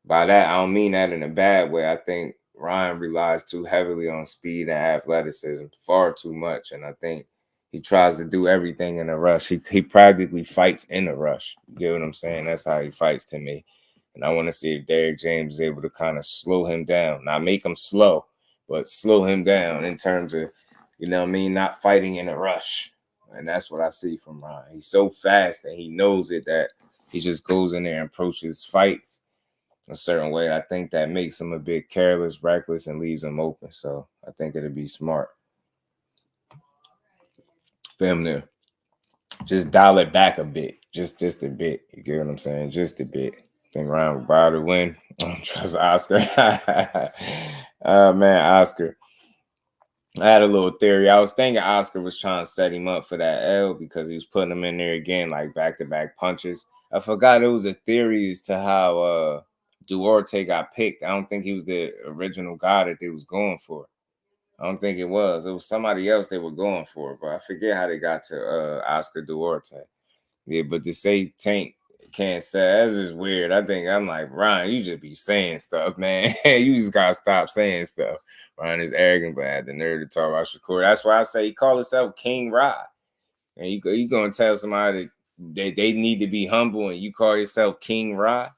by that, I don't mean that in a bad way. I think Ryan relies too heavily on speed and athleticism, far too much. And I think he tries to do everything in a rush. He practically fights in a rush. You get what I'm saying? That's how he fights to me. And I want to see if Derrick James is able to kind of slow him down. Not make him slow, but slow him down in terms of, not fighting in a rush. And that's what I see from Ryan. He's so fast and he knows it that he just goes in there and approaches fights a certain way. I think that makes him a bit careless, reckless, and leaves him open. So I think it'd be smart for him to just dial it back a bit, just a bit. You get what I'm saying? Just a bit. I think Ryan will buy the win. I don't trust Oscar. Man, Oscar. I had a little theory. I was thinking Oscar was trying to set him up for that L because he was putting him in there again, like back-to-back punches. I forgot it was a theory as to how Duarte got picked. I don't think he was the original guy that they was going for. I don't think it was. It was somebody else they were going for, but I forget how they got to Oscar Duarte. Yeah, but to say Tank can't say, that's just weird. I'm like, Ryan, you just be saying stuff, man. You just gotta stop saying stuff. Ryan is arrogant, but had the nerve to talk about Shakur. That's why I say he called himself King Rod. And you gonna tell somebody that they need to be humble and you call yourself King Rod?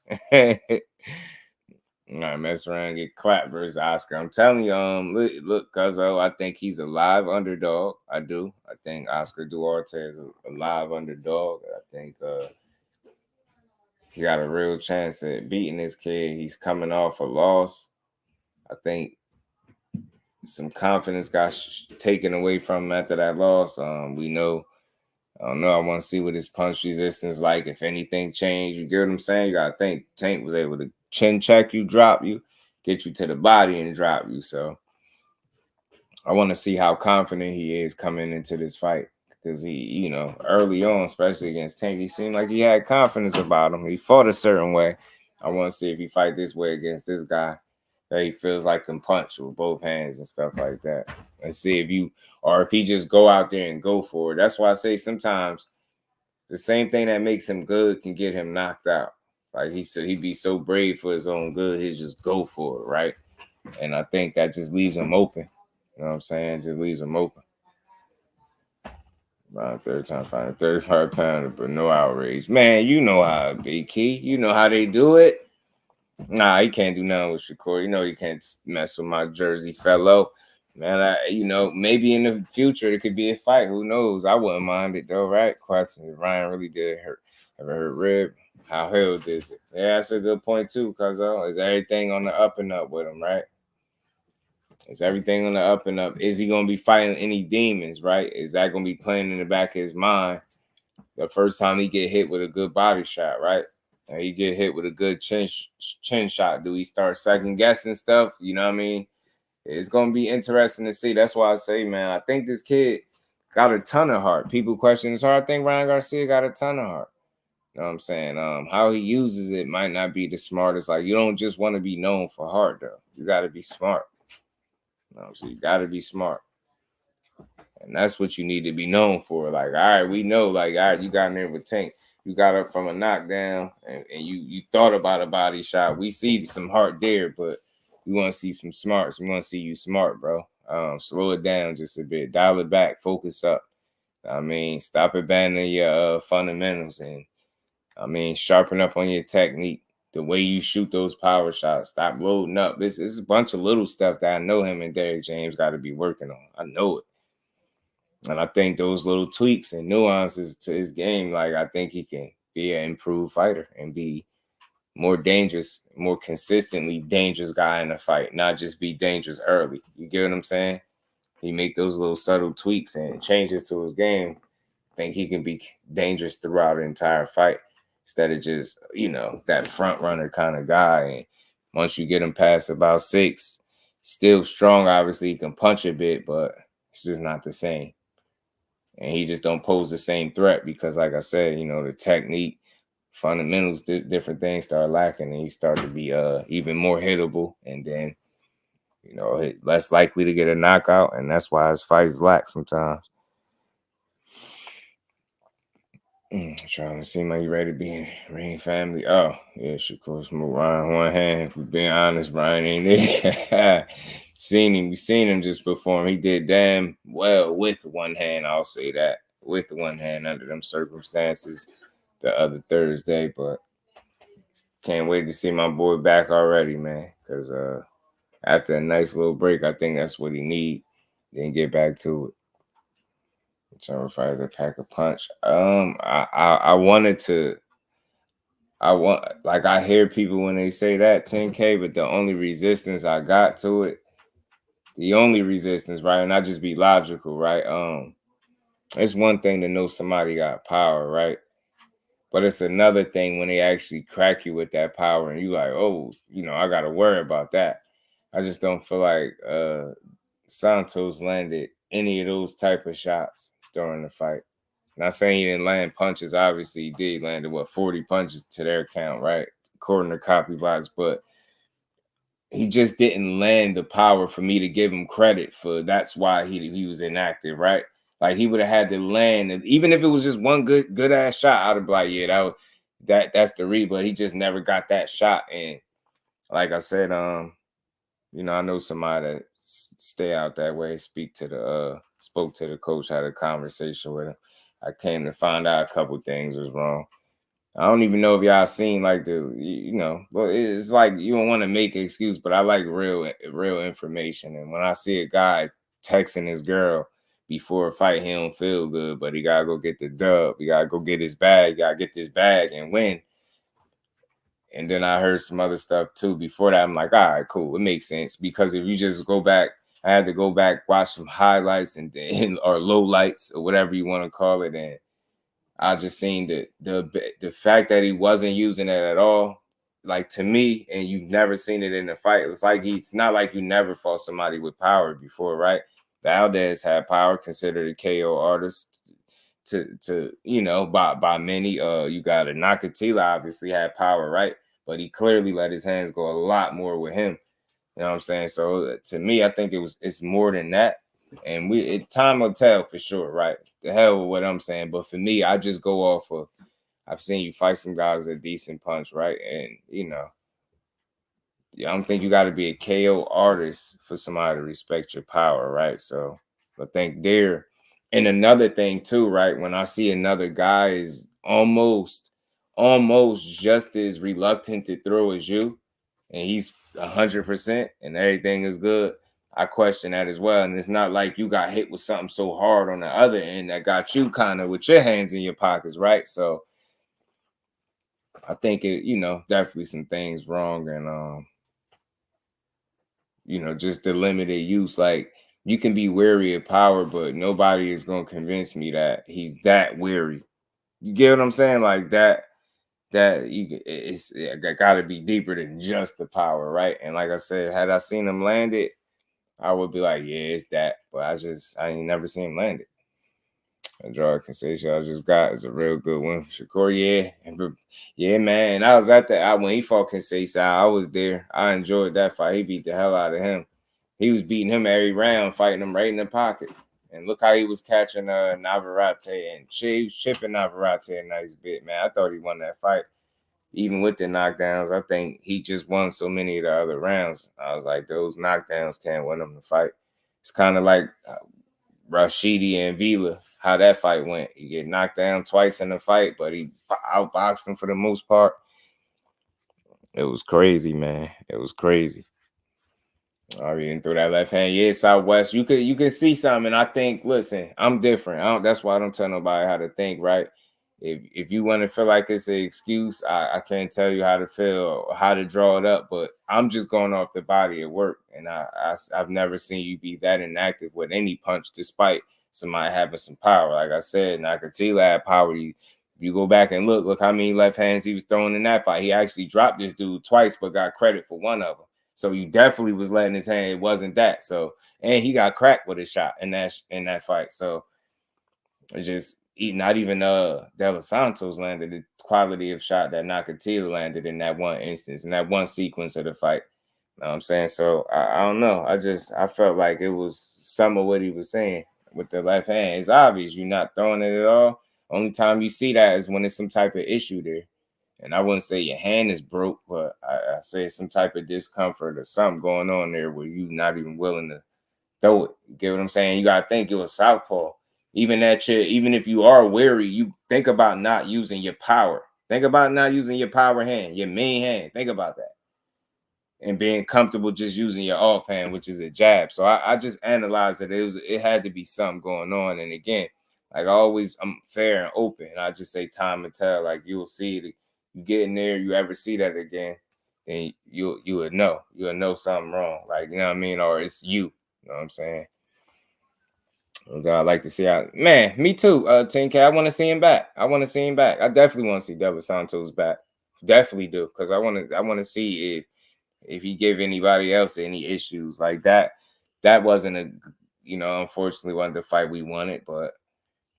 All right, mess around and get clapped versus Oscar. I'm telling you, look, Cuzzo, I think he's a live underdog. I do. I think Oscar Duarte is a live underdog. I think he got a real chance at beating this kid. He's coming off a loss. I think some confidence got taken away from him after that loss. We know. I don't know. I want to see what his punch resistance like. If anything changed, you get what I'm saying? You got to think Tank was able to chin check you, drop you, get you to the body and drop you. So I want to see how confident he is coming into this fight because he, early on, especially against Tank, he seemed like he had confidence about him. He fought a certain way. I want to see if he fight this way against this guy that he feels like can punch with both hands and stuff like that. And see if he just go out there and go for it. That's why I say sometimes the same thing that makes him good can get him knocked out. Like he'd be so brave for his own good, he'd just go for it, right? And I think that just leaves him open. You know what I'm saying? Just leaves him open. About third time fighting 35-pounder, but no outrage. Man, you know how it be, Key. You know how they do it. Nah, he can't do nothing with Shakur. You can't mess with my Jersey fellow. Man, maybe in the future it could be a fight. Who knows? I wouldn't mind it though, right? Question: if Ryan really did ever hurt rib, how held is it? Yeah, that's a good point too, cuz is everything on the up and up with him, right? Is everything on the up and up? Is he gonna be fighting any demons, right? Is that gonna be playing in the back of his mind the first time he get hit with a good body shot, right? And he get hit with a good chin shot. Do he start second guessing stuff? You know what I mean? it's gonna be interesting to see. That's why I say, man, I think this kid got a ton of heart. People question his heart. I think Ryan Garcia got a ton of heart. You know what I'm saying? How he uses it might not be the smartest. Like, you don't just want to be known for heart, though. You got to be smart. You know, so you got to be smart. And that's what you need to be known for. Like, all right, we know, like, all right, you got in there with Tank. You got up from a knockdown, and you thought about a body shot. We see some heart there, but we want to see some smarts. We want to see you smart, bro. Slow it down just a bit. Dial it back. Focus up. I mean, stop abandoning your fundamentals and, I mean, sharpen up on your technique, the way you shoot those power shots. Stop loading up. This is a bunch of little stuff that I know him and Derrick James got to be working on. I know it. And I think those little tweaks and nuances to his game, like, I think he can be an improved fighter and be more dangerous, more consistently dangerous guy in the fight, not just be dangerous early. You get what I'm saying? He make those little subtle tweaks and changes to his game. I think he can be dangerous throughout the entire fight, instead of just, you know, that front runner kind of guy. And once you get him past about 6, still strong, obviously he can punch a bit, but it's just not the same. And he just don't pose the same threat because, like I said, you know, the technique, fundamentals, different things start lacking, and he started to be even more hittable. And then, you know, he's less likely to get a knockout, and that's why his fights lack sometimes. Trying to seem like you ready to be in Ring family. Oh, yeah, Shakur Smoke Ryan one hand. If we're being honest, Ryan ain't there. We seen him just perform. He did damn well with one hand. I'll say that. With one hand under them circumstances the other Thursday. But can't wait to see my boy back already, man. Because after a nice little break, I think that's what he need. Then get back to it. Whichever fighter to pack a punch. I hear people when they say that 10K, but the only resistance I got to it, right, and I just be logical, right? It's one thing to know somebody got power, right? But it's another thing when they actually crack you with that power and you like, oh, you know, I gotta worry about that. I just don't feel like Santos landed any of those type of shots during the fight. Not saying he didn't land punches. Obviously, he did landed 40 punches to their count, right? According to Copy Box, but he just didn't land the power for me to give him credit for. That's why he was inactive, right? Like, he would have had to land, and even if it was just one good ass shot, I'd be like, yeah, that's the read. But he just never got that shot. And like I said, you know, I know somebody that stay out that way. Spoke to the coach, had a conversation with him. I came to find out a couple things was wrong. I don't even know if y'all seen like you know, but it's like you don't want to make an excuse, but I like real information. And when I see a guy texting his girl before a fight, he don't feel good, but he gotta go get the dub. He gotta go get his bag. Gotta get this bag and win. And then I heard some other stuff too. Before that, I'm like, all right, cool. It makes sense. Because if you just go back, I had to go back, watch some highlights or low lights or whatever you want to call it. And I just seen the fact that he wasn't using it at all. Like, to me, and you've never seen it in a fight. It's like it's not like you never fought somebody with power before, right? Valdez had power, considered a KO artist to you know, by many. You got a Nakatila obviously had power, right? But he clearly let his hands go a lot more with him. You know what I'm saying? So to me, I think it's more than that. And time will tell for sure, right? The hell with what I'm saying. But for me, I just go off of, I've seen you fight some guys with a decent punch, right? And, you know, I don't think you got to be a KO artist for somebody to respect your power, right? So I think there. And another thing too, right? When I see another guy is almost just as reluctant to throw as you, and he's 100% and everything is good, I question that as well. And it's not like you got hit with something so hard on the other end that got you kind of with your hands in your pockets, right? So I think you know, definitely some things wrong. And you know, just the limited use. Like, you can be wary of power, but nobody is going to convince me that he's that wary. You get what I'm saying? Like it's got to be deeper than just the power, right? And like I said, had I seen him land it, I would be like, yeah, it's that. But I ain't never seen him land it. Andrade Conceição I just got is a real good one. Shakur, yeah, man. I was at when he fought Conceição. I was there. I enjoyed that fight. He beat the hell out of him. He was beating him every round, fighting him right in the pocket. And look how he was catching Navarrete, and he was chipping Navarrete a nice bit, man. I thought he won that fight. Even with the knockdowns, I think he just won so many of the other rounds. I was like, those knockdowns can't win him the fight. It's kind of like Rashidi and Vila, how that fight went. He get knocked down twice in the fight, but he outboxed him for the most part. It was crazy, man. It was crazy. I mean, through that left hand, yeah, Southwest. You can see something. I think, listen, I'm different. That's why I don't tell nobody how to think, right? If you want to feel like it's an excuse, I can't tell you how to feel or how to draw it up. But I'm just going off the body of work, and I've never seen you be that inactive with any punch, despite somebody having some power. Like I said, Nakatila had power. You go back and look how many left hands he was throwing in that fight. He actually dropped this dude twice, but got credit for one of them. So you definitely was letting his hand. It wasn't that. So, and he got cracked with a shot in that fight. So it's just not even De Los Santos landed the quality of shot that Nakatila landed in that one instance, in that one sequence of the fight. You know what I'm saying? So I don't know. I felt like it was some of what he was saying with the left hand. It's obvious you're not throwing it at all. Only time you see that is when there's some type of issue there. And I wouldn't say your hand is broke, but I say some type of discomfort or something going on there where you're not even willing to throw it. You get what I'm saying? You got to think it was southpaw. Even if you are wary, you think about not using your power. Think about not using your power hand, your main hand. Think about that. And being comfortable just using your off hand, which is a jab. So I just analyzed that it had to be something going on. And again, like always, I'm fair and open. I just say time will tell. Like you'll see it. You get in there, you ever see that again, then you would know. You'll know something wrong. Like, you know what I mean? Or it's you. You know what I'm saying? I like to see man, me too, 10K. I want to see him back. I definitely want to see De Los Santos back. Definitely do, because I want to see if he gave anybody else any issues like that. That wasn't unfortunately wasn't the fight we wanted, but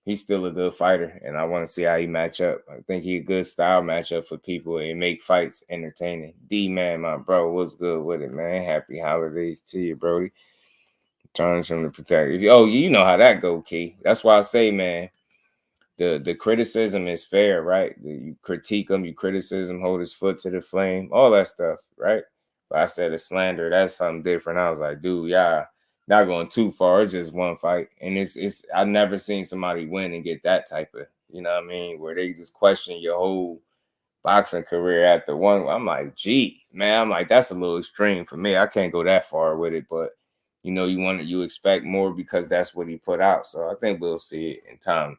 he's still a good fighter, and I want to see how he match up. I think he's a good style matchup for people and make fights entertaining. D-Man, my bro, what's good with it, man? Happy holidays to you, Brody. Turns him to protect. You know how that go, Key. That's why I say, man, the criticism is fair, right? You critique him, you criticism, hold his foot to the flame, all that stuff, right? But I said a slander, that's something different. I was like, dude, yeah, not going too far. It's just one fight. And it's I've never seen somebody win and get that type of, you know what I mean, where they just question your whole boxing career after one. I'm like, geez, man, I'm like, that's a little extreme for me. I can't go that far with it, but you expect more because that's what he put out. So I think we'll see it in time,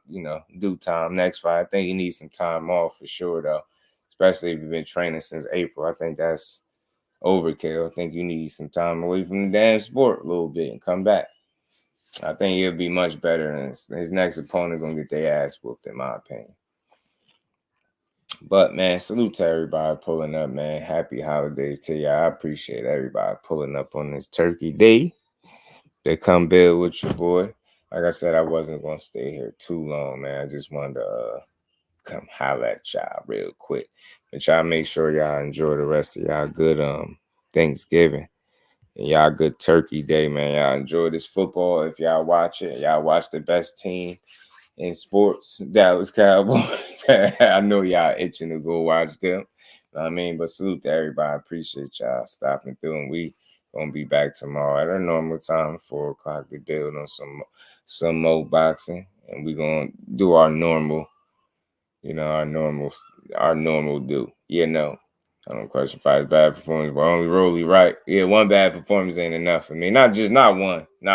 due time. Next fight, I think he needs some time off for sure, though, especially if you've been training since April. I think that's overkill. I think you need some time away from the damn sport a little bit and come back. I think he'll be much better, and his next opponent gonna get their ass whooped, in my opinion. But man, salute to everybody pulling up, man. Happy holidays to y'all. I appreciate everybody pulling up on this Turkey Day. They come build with your boy. Like I said, I wasn't gonna stay here too long, man. I just wanted to come holler at y'all real quick. But y'all make sure y'all enjoy the rest of y'all good Thanksgiving. And y'all good Turkey Day, man. Y'all enjoy this football. If y'all watch it, y'all watch the best team in sports, Dallas Cowboys. I know y'all itching to go watch them. You know what I mean? But salute to everybody. I appreciate y'all stopping through, and we gonna be back tomorrow at our normal time, 4 o'clock, to build on some more boxing, and we gonna do our normal, our normal do. I don't question fighters bad performance, but only Rolly right. Yeah, one bad performance ain't enough for me. Not one. You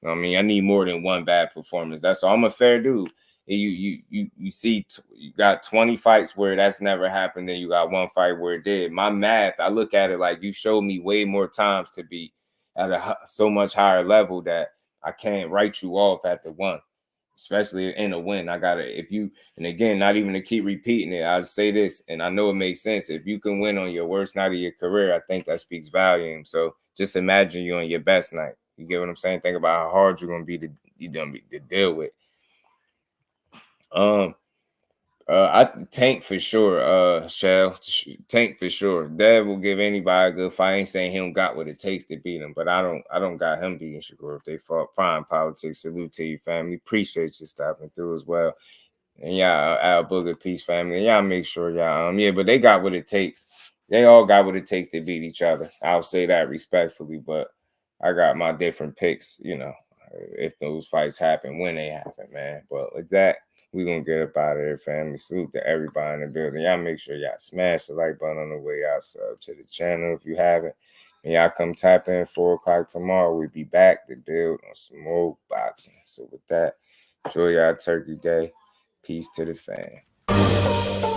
know what I mean, I need more than one bad performance. That's all. I'm a fair dude. You see, you got 20 fights where that's never happened, then you got one fight where it did. My math, I look at it like you showed me way more times to be at so much higher level that I can't write you off at the one, especially in a win. I gotta, and again, not even to keep repeating it, I'll say this, and I know it makes sense. If you can win on your worst night of your career, I think that speaks volume. So just imagine you on your best night. You get what I'm saying? Think about how hard you're gonna be to deal with. I Tank for sure. Shell Tank for sure. Dad will give anybody a good fight. I ain't saying he don't got what it takes to beat him, but I don't got him beating Shakur if they fought. Prime Politics. Salute to you, family. Appreciate you stopping through as well. And y'all, Al Booger, peace, family. And y'all make sure y'all yeah, but they got what it takes. They all got what it takes to beat each other. I'll say that respectfully, but I got my different picks, you know, if those fights happen, when they happen, man. But with that, we're going to get up out of here, family. Salute to everybody in the building. Y'all make sure y'all smash the like button on the way out. Sub to the channel if you haven't. And y'all come tap in 4 o'clock tomorrow. We'll be back to build on some more boxing. So with that, enjoy y'all Turkey Day. Peace to the fan.